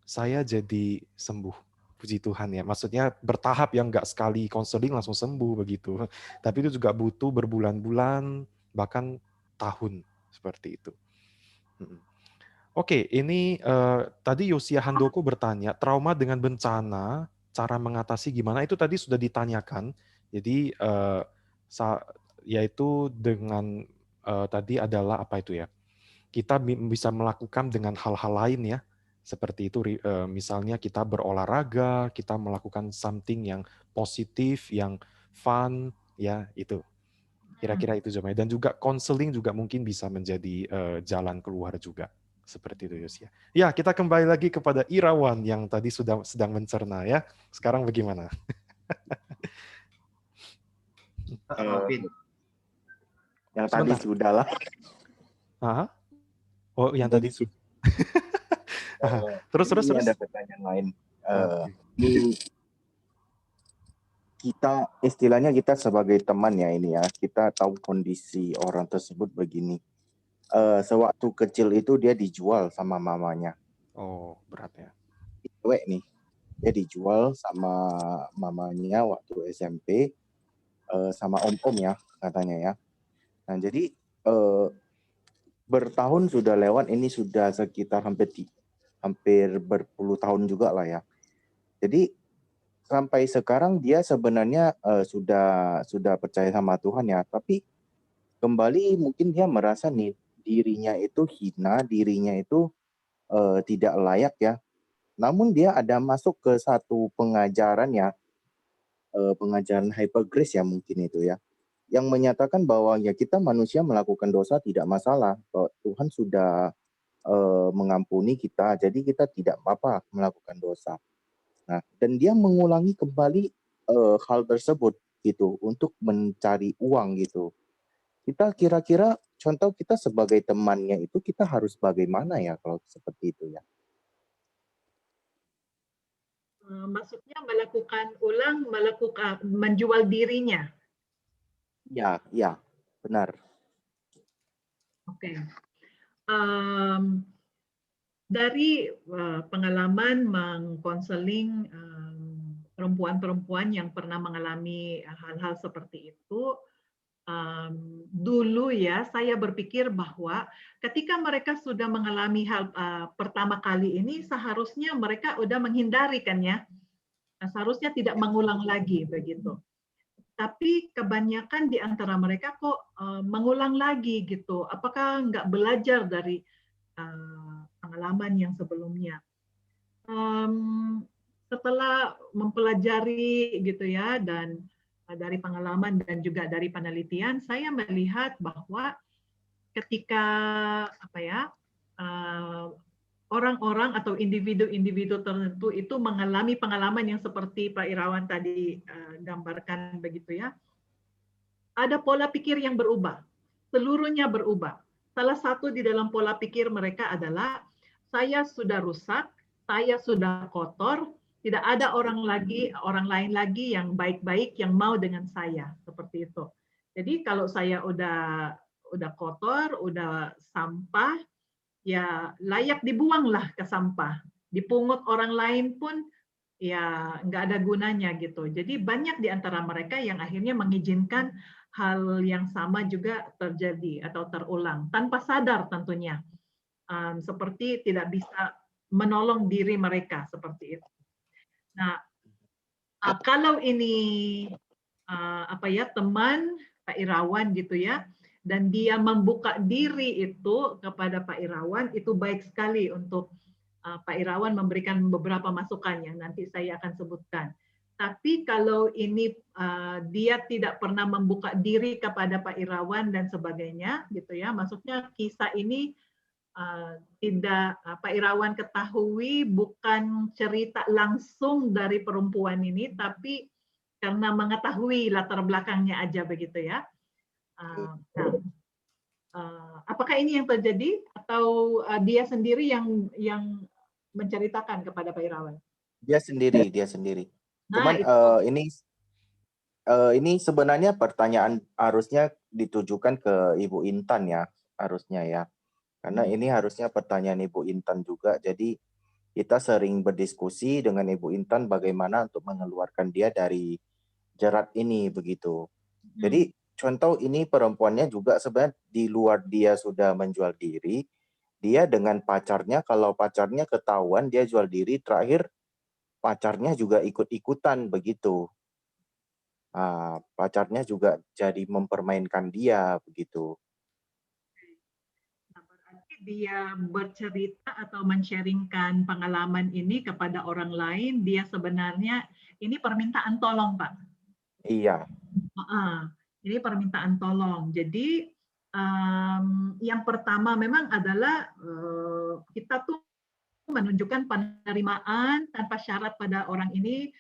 B: saya jadi sembuh. Puji Tuhan ya. Maksudnya bertahap, yang nggak sekali konseling langsung sembuh begitu. Tapi itu juga butuh berbulan-bulan, bahkan tahun seperti itu. Oke, ini tadi Yosia Handoko bertanya, trauma dengan bencana, cara mengatasi gimana? Itu tadi sudah ditanyakan. Jadi yaitu dengan tadi adalah apa itu ya? Kita bisa melakukan dengan hal-hal lain ya. Seperti itu, misalnya kita berolahraga, kita melakukan something yang positif, yang fun, ya itu. Kira-kira itu Jomai. Dan juga konseling juga mungkin bisa menjadi jalan keluar juga. Seperti itu Yosia. Ya, kita kembali lagi kepada Irawan yang tadi sedang mencerna ya. Sekarang bagaimana?
G: Yang tadi sudah lah.
B: Oh, yang tadi sudah. Terus.
G: Ada pertanyaan lain. Kita istilahnya kita sebagai teman ya ini ya, kita tahu kondisi orang tersebut begini. Sewaktu kecil itu dia dijual sama mamanya.
B: Oh, berat ya.
G: Cewek nih, dia dijual sama mamanya waktu SMP, sama om-om ya katanya ya. Nah jadi bertahun sudah lewat, ini sudah sekitar hampir berpuluh tahun juga lah ya. Jadi sampai sekarang dia sebenarnya sudah percaya sama Tuhan ya, tapi kembali mungkin dia merasa nih dirinya itu hina, dirinya itu tidak layak ya. Namun dia ada masuk ke satu pengajaran ya, pengajaran Hyper Grace ya mungkin itu ya, yang menyatakan bahwa ya kita manusia melakukan dosa tidak masalah, bahwa Tuhan sudah mengampuni kita, jadi kita tidak apa-apa melakukan dosa. Nah, dan dia mengulangi kembali hal tersebut gitu untuk mencari uang gitu. Kita kira-kira contoh kita sebagai temannya itu kita harus bagaimana ya kalau seperti itu ya?
A: Maksudnya melakukan menjual dirinya.
G: Ya, benar.
A: Oke. Dari pengalaman mengkonseling perempuan-perempuan yang pernah mengalami hal-hal seperti itu, dulu ya saya berpikir bahwa ketika mereka sudah mengalami hal pertama kali ini, seharusnya mereka udah menghindari kan ya, seharusnya tidak mengulang lagi begitu. Tapi kebanyakan di antara mereka kok mengulang lagi gitu. Apakah nggak belajar dari pengalaman yang sebelumnya? Setelah mempelajari gitu ya, dan dari pengalaman dan juga dari penelitian, saya melihat bahwa ketika orang-orang atau individu-individu tertentu itu mengalami pengalaman yang seperti Pak Irawan tadi gambarkan begitu ya, ada pola pikir yang berubah, seluruhnya berubah. Salah satu di dalam pola pikir mereka adalah saya sudah rusak, saya sudah kotor, tidak ada orang lain lagi yang baik-baik yang mau dengan saya, seperti itu. Jadi kalau saya udah kotor, udah sampah, ya layak dibuanglah ke sampah. Dipungut orang lain pun ya nggak ada gunanya gitu. Jadi banyak di antara mereka yang akhirnya mengizinkan hal yang sama juga terjadi atau terulang tanpa sadar tentunya. Seperti tidak bisa menolong diri mereka seperti itu. Nah, kalau ini teman Pak Irawan gitu ya, dan dia membuka diri itu kepada Pak Irawan, itu baik sekali untuk Pak Irawan memberikan beberapa masukan yang nanti saya akan sebutkan. Tapi kalau ini dia tidak pernah membuka diri kepada Pak Irawan dan sebagainya, gitu ya, maksudnya kisah ini tidak Pak Irawan ketahui bukan cerita langsung dari perempuan ini, tapi karena mengetahui latar belakangnya aja begitu ya. Apakah ini yang terjadi atau dia sendiri yang menceritakan kepada Pak Irawan?
G: Dia sendiri. Cuman ini sebenarnya pertanyaan harusnya ditujukan ke Ibu Intan ya, harusnya ya. Karena ini harusnya pertanyaan Ibu Intan juga. Jadi kita sering berdiskusi dengan Ibu Intan bagaimana untuk mengeluarkan dia dari jerat ini begitu. Jadi contoh ini perempuannya juga sebenarnya di luar dia sudah menjual diri, dia dengan pacarnya, kalau pacarnya ketahuan dia jual diri, terakhir pacarnya juga ikut-ikutan begitu. Pacarnya juga jadi mempermainkan dia begitu.
A: Dia bercerita atau men-sharingkan pengalaman ini kepada orang lain, dia sebenarnya ini permintaan tolong, Pak.
G: Iya.
A: Ini permintaan tolong. Jadi yang pertama memang adalah kita tuh menunjukkan penerimaan tanpa syarat pada orang ini,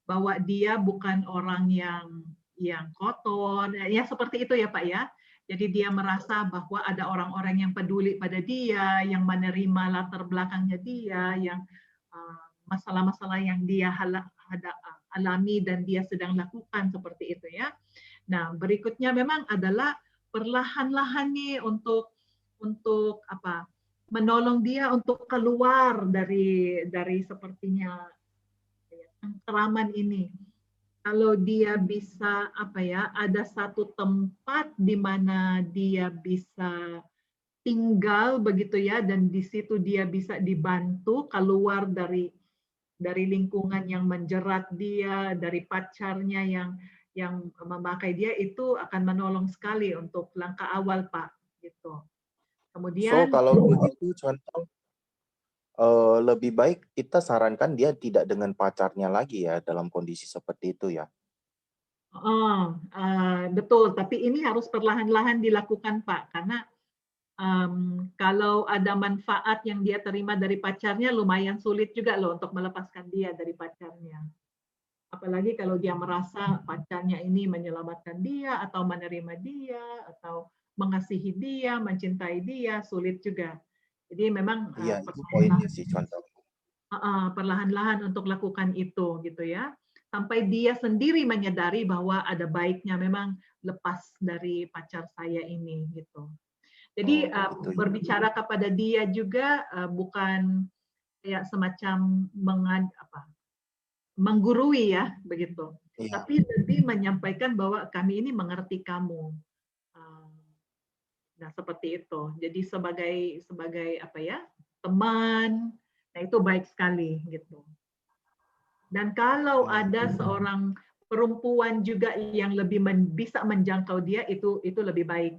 A: bahwa dia bukan orang yang kotor, ya seperti itu ya Pak ya. Jadi dia merasa bahwa ada orang-orang yang peduli pada dia, yang menerima latar belakangnya dia, yang masalah-masalah yang dia alami dan dia sedang lakukan seperti itu ya. Nah, berikutnya memang adalah perlahan-lahan nih untuk menolong dia untuk keluar dari sepertinya keraman ini. Kalau dia bisa ada satu tempat di mana dia bisa tinggal begitu ya, dan di situ dia bisa dibantu keluar dari lingkungan yang menjerat dia, dari pacarnya yang memakai dia, itu akan menolong sekali untuk langkah awal Pak gitu. Kemudian
G: kalau begitu contoh lebih baik kita sarankan dia tidak dengan pacarnya lagi ya dalam kondisi seperti itu ya.
A: Betul, tapi ini harus perlahan-lahan dilakukan Pak, karena kalau ada manfaat yang dia terima dari pacarnya, lumayan sulit juga loh untuk melepaskan dia dari pacarnya. Apalagi kalau dia merasa pacarnya ini menyelamatkan dia, atau menerima dia, atau mengasihi dia, mencintai dia, sulit juga. Jadi memang
G: itu poinnya sih contoh.
A: perlahan-lahan untuk lakukan itu gitu ya. sampai dia sendiri menyadari bahwa ada baiknya memang lepas dari pacar saya ini gitu. Jadi berbicara kepada dia juga bukan kayak semacam menggurui ya begitu, tapi lebih menyampaikan bahwa kami ini mengerti kamu. Nah seperti itu. Jadi sebagai apa ya, teman, nah itu baik sekali gitu. Dan kalau ada seorang perempuan juga yang lebih bisa menjangkau dia, itu lebih baik.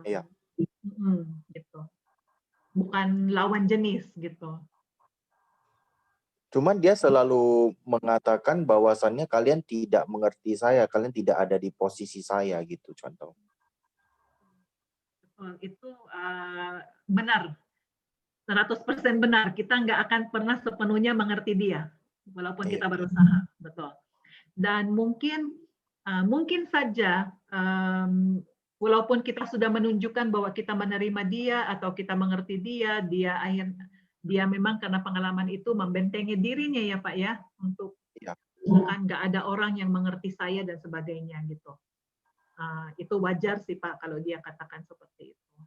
G: Iya.
A: Gitu. Bukan lawan jenis gitu.
G: Cuman dia selalu mengatakan bahwasannya kalian tidak mengerti saya, kalian tidak ada di posisi saya gitu contoh.
A: Itu benar, 100% benar. Kita nggak akan pernah sepenuhnya mengerti dia, walaupun kita berusaha, betul. Dan mungkin saja, walaupun kita sudah menunjukkan bahwa kita menerima dia atau kita mengerti dia memang karena pengalaman itu membentengi dirinya ya Pak ya, untuk bukan nggak ada orang yang mengerti saya dan sebagainya gitu. Itu wajar sih Pak kalau dia katakan seperti itu.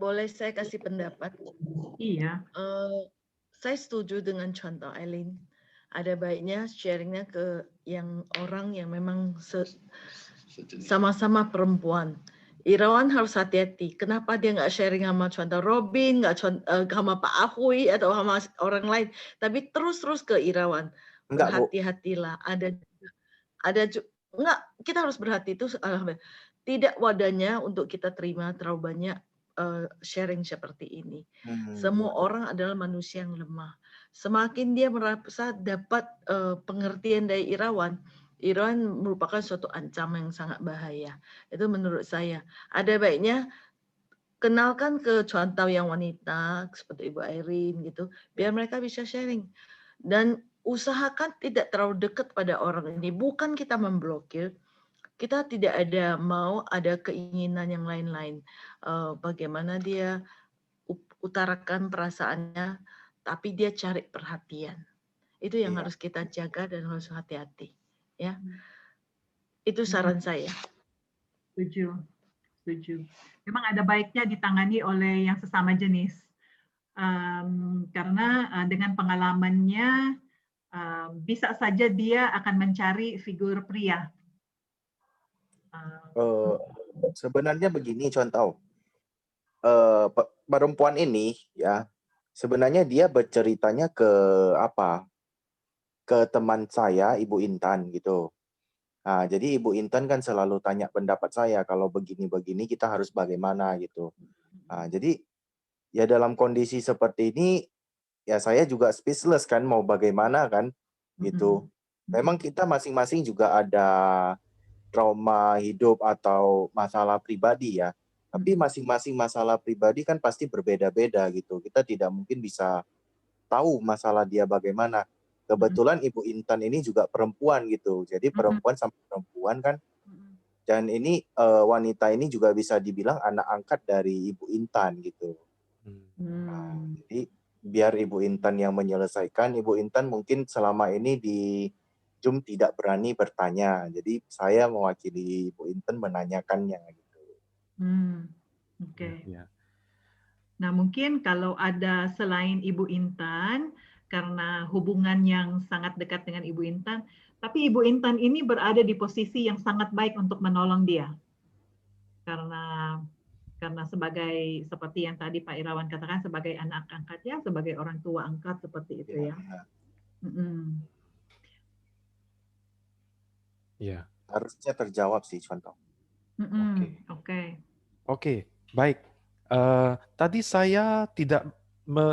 I: Boleh saya kasih pendapat?
A: Iya.
I: Saya setuju dengan contoh Eileen. Ada baiknya sharingnya ke yang orang yang memang sama-sama perempuan. Irawan harus hati-hati. Kenapa dia nggak sharing sama contoh Robin, nggak sama Pak Ahui atau sama orang lain, tapi terus ke Irawan. Berhati-hatilah. Enggak, kita harus berhati itu. Tidak wadahnya untuk kita terima terlalu banyak sharing seperti ini. Semua orang adalah manusia yang lemah. Semakin dia merasa dapat pengertian dari Irawan merupakan suatu ancaman yang sangat bahaya. Itu menurut saya. Ada baiknya kenalkan ke contoh yang wanita seperti Ibu Irene gitu, biar mereka bisa sharing. Dan usahakan tidak terlalu dekat pada orang ini. Bukan kita memblokir, kita tidak ada keinginan yang lain-lain. Bagaimana dia utarakan perasaannya, tapi dia cari perhatian. Itu yang harus kita jaga dan harus hati-hati. Ya, itu saran saya.
A: Setuju. Memang ada baiknya ditangani oleh yang sesama jenis, karena dengan pengalamannya bisa saja dia akan mencari figur pria.
G: Sebenarnya begini contoh, perempuan ini ya sebenarnya dia berceritanya ke teman saya Ibu Intan gitu. Nah, jadi Ibu Intan kan selalu tanya pendapat saya kalau begini-begini kita harus bagaimana gitu. Nah, jadi ya dalam kondisi seperti ini ya saya juga speechless kan mau bagaimana kan gitu. Memang kita masing-masing juga ada trauma hidup atau masalah pribadi ya. Tapi masing-masing masalah pribadi kan pasti berbeda-beda gitu. Kita tidak mungkin bisa tahu masalah dia bagaimana. Kebetulan Ibu Intan ini juga perempuan gitu. Jadi perempuan sama perempuan kan. Dan ini wanita ini juga bisa dibilang anak angkat dari Ibu Intan gitu. Nah, jadi biar Ibu Intan yang menyelesaikan. Ibu Intan mungkin selama ini di Zoom tidak berani bertanya. Jadi saya mewakili Ibu Intan menanyakannya gitu.
A: Oke. Nah mungkin kalau ada selain Ibu Intan, karena hubungan yang sangat dekat dengan Ibu Intan, tapi Ibu Intan ini berada di posisi yang sangat baik untuk menolong dia. Karena sebagai seperti yang tadi Pak Irawan katakan, sebagai anak angkatnya, sebagai orang tua angkat seperti itu ya.
B: Iya.
G: Harusnya terjawab sih contoh.
B: Oke, baik. Tadi saya tidak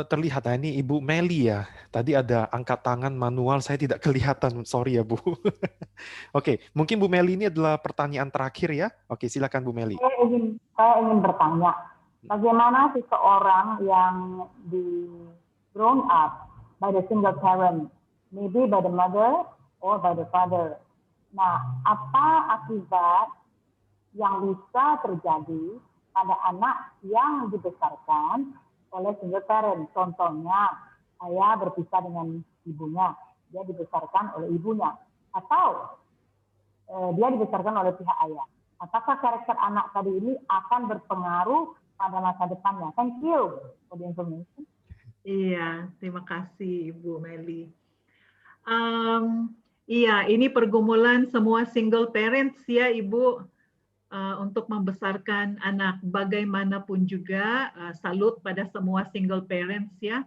B: terlihat, ini Ibu Meli ya. Tadi ada angkat tangan manual, saya tidak kelihatan. Sorry ya Bu. Oke, mungkin Bu Meli ini adalah pertanyaan terakhir ya. Oke, silakan Bu Meli.
J: Saya ingin bertanya, bagaimana seseorang yang grown up by the single parent, maybe by the mother or by the father. Nah, apa akibat yang bisa terjadi pada anak yang dibesarkan oleh single parent? Contohnya, ayah berpisah dengan ibunya, dia dibesarkan oleh ibunya, atau dia dibesarkan oleh pihak ayah. Apakah karakter anak tadi ini akan berpengaruh pada masa depannya? Thank you for the information.
A: Iya, terima kasih Ibu Meli. Iya, ini pergumulan semua single parents ya Ibu, untuk membesarkan anak. Bagaimanapun juga, salut pada semua single parents ya.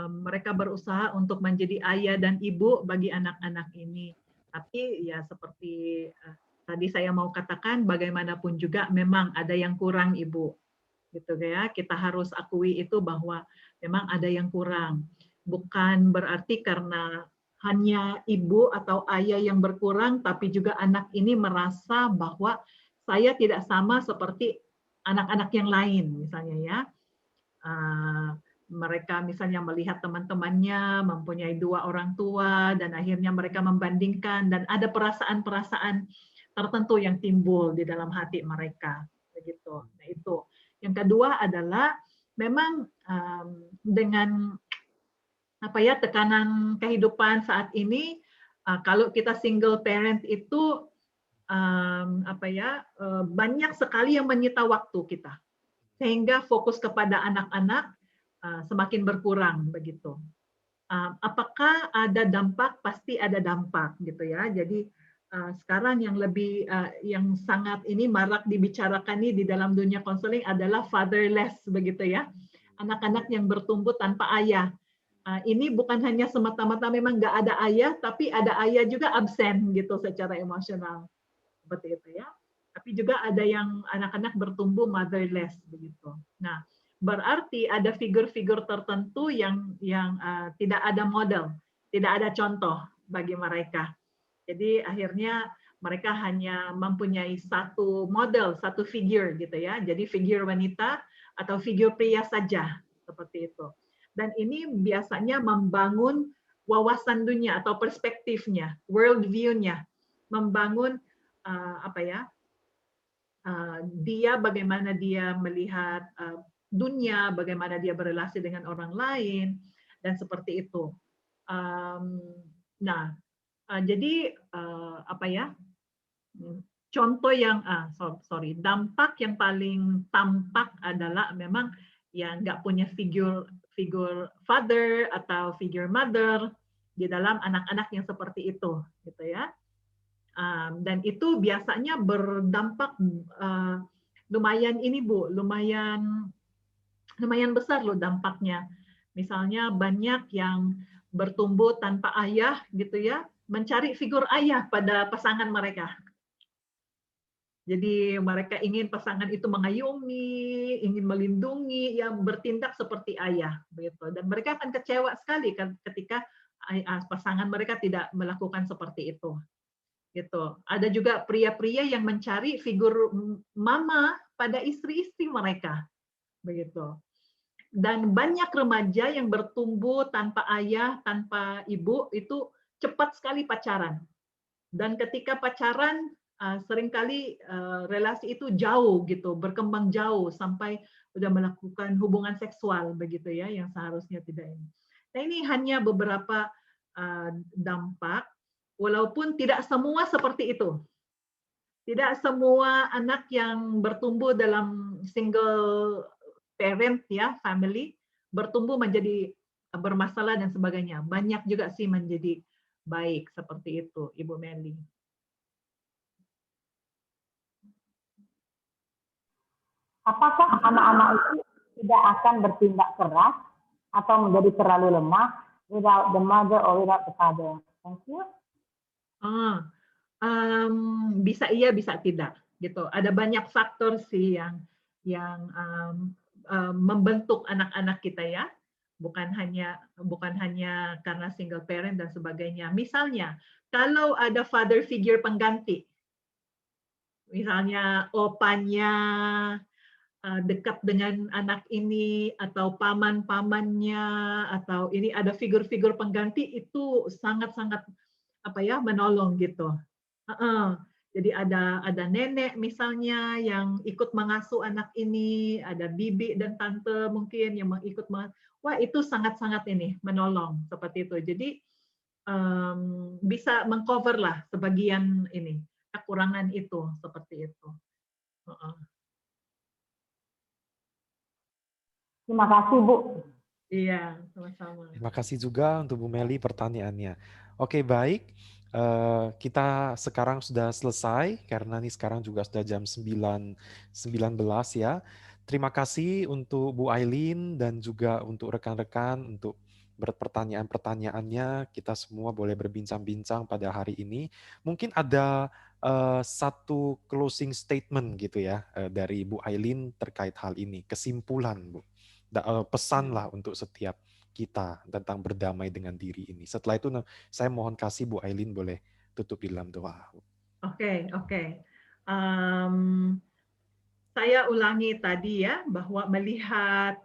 A: Mereka berusaha untuk menjadi ayah dan ibu bagi anak-anak ini. Tapi ya seperti tadi saya mau katakan, bagaimanapun juga memang ada yang kurang Ibu. Gitu ya, kita harus akui itu bahwa memang ada yang kurang. Bukan berarti karena hanya ibu atau ayah yang berkurang, tapi juga anak ini merasa bahwa saya tidak sama seperti anak-anak yang lain, misalnya ya. Mereka misalnya melihat teman-temannya mempunyai 2 orang tua dan akhirnya mereka membandingkan dan ada perasaan-perasaan tertentu yang timbul di dalam hati mereka. Begitu. Nah itu. Yang kedua adalah memang dengan apa ya tekanan kehidupan saat ini, kalau kita single parent itu banyak sekali yang menyita waktu kita, sehingga fokus kepada anak-anak semakin berkurang begitu. Apakah ada dampak? Pasti ada dampak gitu ya. Jadi sekarang yang lebih yang sangat ini marak dibicarakan nih di dalam dunia konseling adalah fatherless begitu ya. Anak-anak yang bertumbuh tanpa ayah. Ini bukan hanya semata-mata memang nggak ada ayah, tapi ada ayah juga absen gitu secara emosional seperti itu ya. Tapi juga ada yang anak-anak bertumbuh motherless begitu. Nah, berarti ada figur-figur tertentu yang tidak ada model, tidak ada contoh bagi mereka. Jadi akhirnya mereka hanya mempunyai satu model, satu figur gitu ya. Jadi figur wanita atau figur pria saja seperti itu. Dan ini biasanya membangun wawasan dunia atau perspektifnya, world view-nya, membangun dia bagaimana dia melihat dunia, bagaimana dia berrelasi dengan orang lain, dan seperti itu. Jadi contoh yang dampak yang paling tampak adalah memang yang nggak punya figur father atau figur mother di dalam anak-anak yang seperti itu, gitu ya. Dan itu biasanya berdampak lumayan ini Bu, lumayan besar loh dampaknya. Misalnya banyak yang bertumbuh tanpa ayah gitu ya, mencari figur ayah pada pasangan mereka. Jadi mereka ingin pasangan itu mengayomi, ingin melindungi, yang bertindak seperti ayah begitu. Dan mereka akan kecewa sekali kan ketika pasangan mereka tidak melakukan seperti itu. Gitu. Ada juga pria-pria yang mencari figur mama pada istri-istri mereka. Begitu. Dan banyak remaja yang bertumbuh tanpa ayah, tanpa ibu, itu cepat sekali pacaran. Dan ketika pacaran, seringkali relasi itu jauh gitu, berkembang jauh sampai udah melakukan hubungan seksual begitu ya, yang seharusnya tidak ini. Nah ini hanya beberapa dampak, walaupun tidak semua seperti itu. Tidak semua anak yang bertumbuh dalam single parent ya, family, bertumbuh menjadi bermasalah dan sebagainya. Banyak juga sih menjadi baik seperti itu, Ibu Meli.
J: Apakah anak-anak itu tidak akan bertindak keras atau menjadi terlalu lemah without the mother or without the father? Thank you.
A: Bisa iya, bisa tidak. Gitu. Ada banyak faktor sih yang membentuk anak-anak kita ya. Bukan hanya karena single parent dan sebagainya. Misalnya, kalau ada father figure pengganti, misalnya opanya dekat dengan anak ini, atau paman-pamannya, atau ini ada figur-figur pengganti, itu sangat-sangat menolong gitu. Jadi ada nenek misalnya yang ikut mengasuh anak ini, ada bibi dan tante mungkin yang ikut wah itu sangat-sangat ini menolong seperti itu. Jadi bisa mengcover lah sebagian ini kekurangan itu seperti itu.
J: Terima kasih Bu.
A: Iya, sama-sama.
B: Terima kasih juga untuk Bu Meli pertanyaannya. Oke, baik. Kita sekarang sudah selesai karena ini sekarang juga sudah jam 9.19 ya. Terima kasih untuk Bu Aileen dan juga untuk rekan-rekan untuk pertanyaan-pertanyaannya. Kita semua boleh berbincang-bincang pada hari ini. Mungkin ada satu closing statement gitu ya dari Bu Aileen terkait hal ini. Kesimpulan, Bu. Pesan lah untuk setiap kita tentang berdamai dengan diri ini. Setelah itu saya mohon kasih Bu Aileen boleh tutup di dalam doa.
A: Oke. Saya ulangi tadi ya bahwa melihat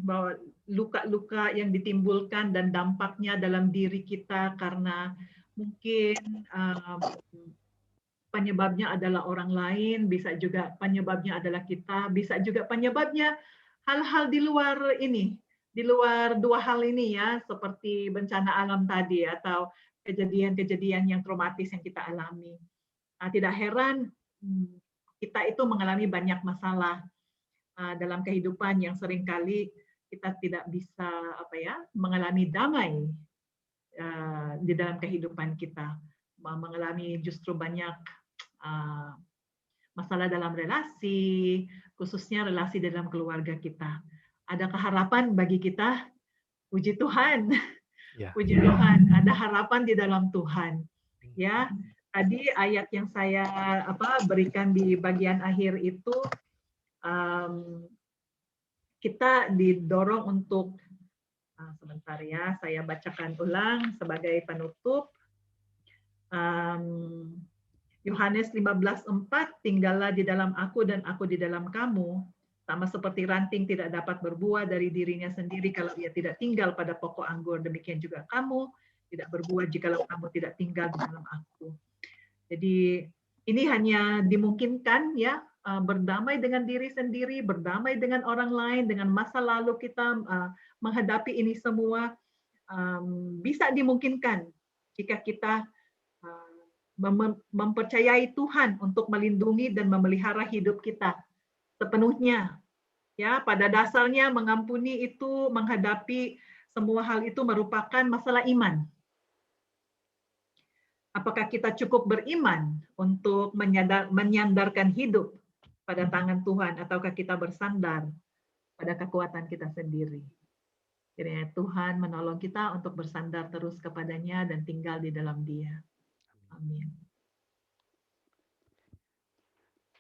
A: bahwa luka-luka yang ditimbulkan dan dampaknya dalam diri kita karena mungkin penyebabnya adalah orang lain, bisa juga penyebabnya adalah kita, bisa juga penyebabnya hal-hal di luar ini, di luar dua hal ini ya, seperti bencana alam tadi atau kejadian-kejadian yang traumatis yang kita alami. Tidak heran kita itu mengalami banyak masalah dalam kehidupan yang seringkali kita tidak bisa mengalami damai di dalam kehidupan kita, mengalami justru banyak masalah dalam relasi, khususnya relasi dalam keluarga kita. Adakah harapan bagi kita? Puji Tuhan, puji Tuhan, ada harapan di dalam Tuhan. Ya, tadi ayat yang saya berikan di bagian akhir itu, kita didorong untuk sebentar ya, saya bacakan ulang sebagai penutup. Yohanes 15:4, tinggallah di dalam aku dan aku di dalam kamu. Sama seperti ranting tidak dapat berbuah dari dirinya sendiri kalau ia tidak tinggal pada pokok anggur, demikian juga kamu tidak berbuah jikalau kamu tidak tinggal di dalam aku. Jadi ini hanya dimungkinkan ya, berdamai dengan diri sendiri, berdamai dengan orang lain, dengan masa lalu kita, menghadapi ini semua bisa dimungkinkan jika kita mempercayai Tuhan untuk melindungi dan memelihara hidup kita sepenuhnya. Ya, pada dasarnya mengampuni itu, menghadapi semua hal itu merupakan masalah iman. Apakah kita cukup beriman untuk menyandarkan hidup pada tangan Tuhan, ataukah kita bersandar pada kekuatan kita sendiri? Kiranya Tuhan menolong kita untuk bersandar terus kepadanya dan tinggal di dalam Dia. Amin.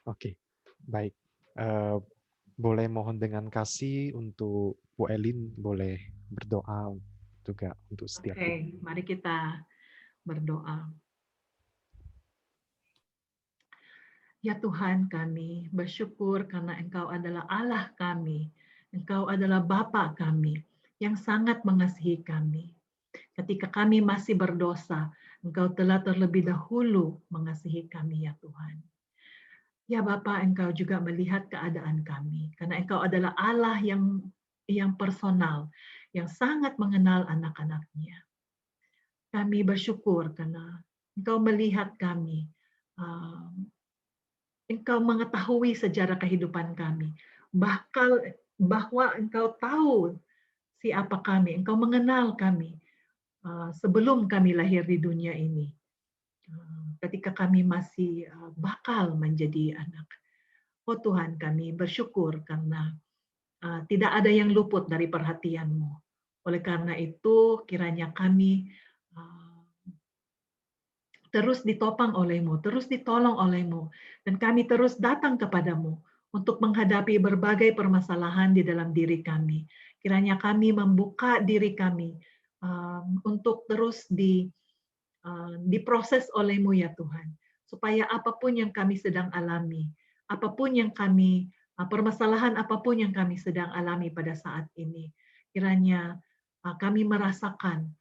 B: Oke, baik. Boleh mohon dengan kasih untuk Bu Aileen boleh berdoa juga untuk setiap kita.
A: Oke, mari kita berdoa. Ya Tuhan, kami bersyukur karena Engkau adalah Allah kami. Engkau adalah Bapa kami yang sangat mengasihi kami. Ketika kami masih berdosa, Engkau telah terlebih dahulu mengasihi kami ya Tuhan. Ya Bapa, Engkau juga melihat keadaan kami, karena Engkau adalah Allah yang personal, yang sangat mengenal anak-anak-Nya. Kami bersyukur karena Engkau melihat kami, Engkau mengetahui sejarah kehidupan kami, bahwa Engkau tahu siapa kami, Engkau mengenal kami sebelum kami lahir di dunia ini. Ketika kami masih bakal menjadi anak. Oh Tuhan, kami bersyukur karena tidak ada yang luput dari perhatian-Mu. Oleh karena itu, kiranya kami terus ditopang oleh-Mu, terus ditolong oleh-Mu, dan kami terus datang kepadamu untuk menghadapi berbagai permasalahan di dalam diri kami. Kiranya kami membuka diri kami untuk terus diproses oleh-Mu ya Tuhan, supaya apapun yang kami sedang alami, apapun yang kami, permasalahan apapun yang kami sedang alami pada saat ini, kiranya kami merasakan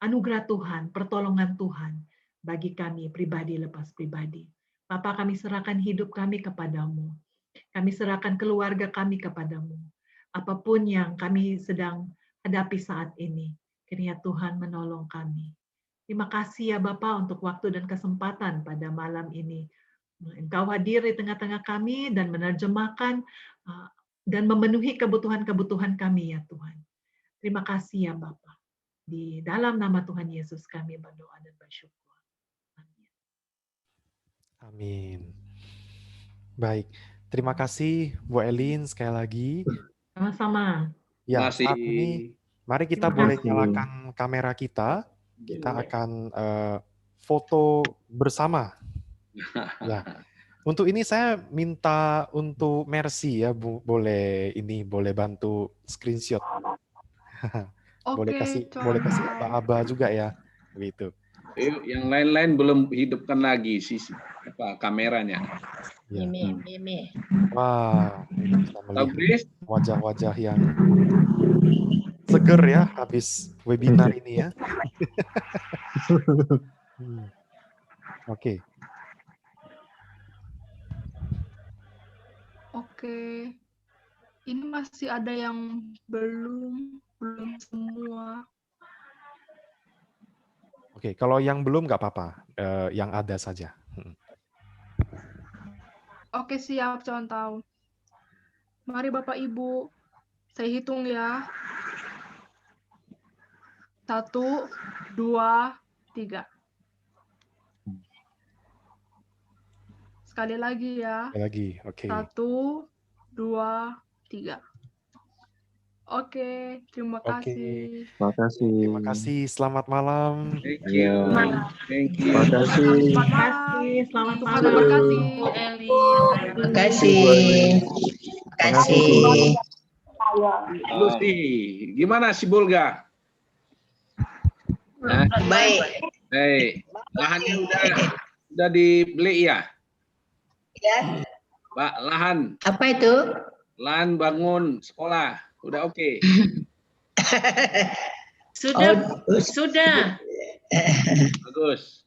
A: anugerah Tuhan, pertolongan Tuhan, bagi kami pribadi lepas pribadi. Bapa, kami serahkan hidup kami kepadamu. Kami serahkan keluarga kami kepadamu. Apapun yang kami sedang hadapi saat ini, kiranya Tuhan menolong kami. Terima kasih ya Bapa untuk waktu dan kesempatan pada malam ini. Engkau hadir di tengah-tengah kami dan menerjemahkan dan memenuhi kebutuhan-kebutuhan kami ya Tuhan. Terima kasih ya Bapa. Di dalam nama Tuhan Yesus kami berdoa dan bersyukur.
B: Amin. Baik, terima kasih Bu Elin sekali lagi.
A: Sama-sama.
B: Ya, saat ini mari kita boleh nyalakan kamera kita. Kita akan foto bersama. Ya. Untuk ini saya minta untuk Mercy ya, Bu, boleh bantu screenshot. boleh kasih aba juga ya, begitu.
D: Yang lain-lain belum hidupkan lagi kameranya.
B: Ya.
I: Meme.
B: Wah, bisa melihat wajah-wajah yang seger ya habis webinar ini ya. Oke.
K: Oke. Ini masih ada yang belum semua.
B: Oke, kalau yang belum nggak apa-apa, yang ada saja.
K: Oke, siap, contoh. Mari Bapak Ibu, saya hitung ya. 1, 2, 3. Sekali lagi ya.
B: Sekali lagi, oke.
K: 1, 2, 3. Oke, terima kasih.
B: Terima kasih. Selamat malam.
D: Thank you. Thank you.
A: Terima kasih. Selamat
K: Tuhan
A: malam.
K: memberkati. Eli.
I: Terima kasih.
D: Lucy, gimana si Bulga?
I: Baik.
D: Baik. Lahannya udah dibeli ya?
I: Ya.
D: Pak, lahan.
I: Apa itu?
D: Lahan bangun sekolah. Udah oke.
L: Sudah.
D: Bagus.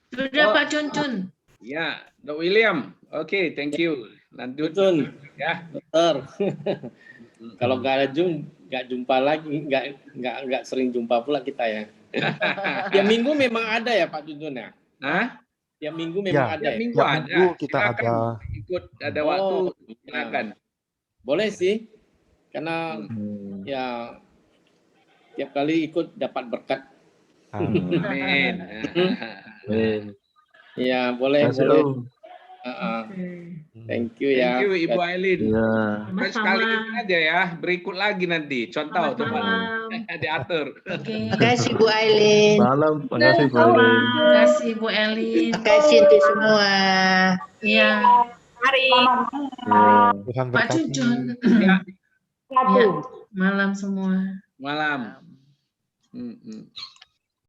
L: Sudah Pak Cuncun.
D: Ya, Dok William. Oke, thank you. Nanti
M: Betul.
D: Ya,
M: Dokter. Kalau nggak ada nggak jumpa lagi, nggak sering jumpa pula kita ya. Tiap minggu memang ada ya Pak Cuncun ya?
D: Hah?
M: Tiap minggu memang ada ya?
B: Tiap minggu kita ada.
D: Ikut ada waktu, silakan.
M: Boleh sih, karena ya tiap kali ikut dapat berkat.
D: Amin.
M: Ya boleh. Thank you ya.
D: Thank you Ibu Aileen.
A: Sama-sama.
D: Sekali ini aja ya, berikut lagi nanti. Contoh teman diatur.
L: Terima
I: kasih Bu Aileen.
N: Malam, terima kasih Bu Aileen.
L: Terima kasih Bu Elin.
I: Terima kasih untuk semua.
L: Iya.
I: Mari.
B: Tuhan
L: Pak
B: berkati.
L: Cuncun.
D: Ya.
L: Ya. Malam semua.
D: Malam.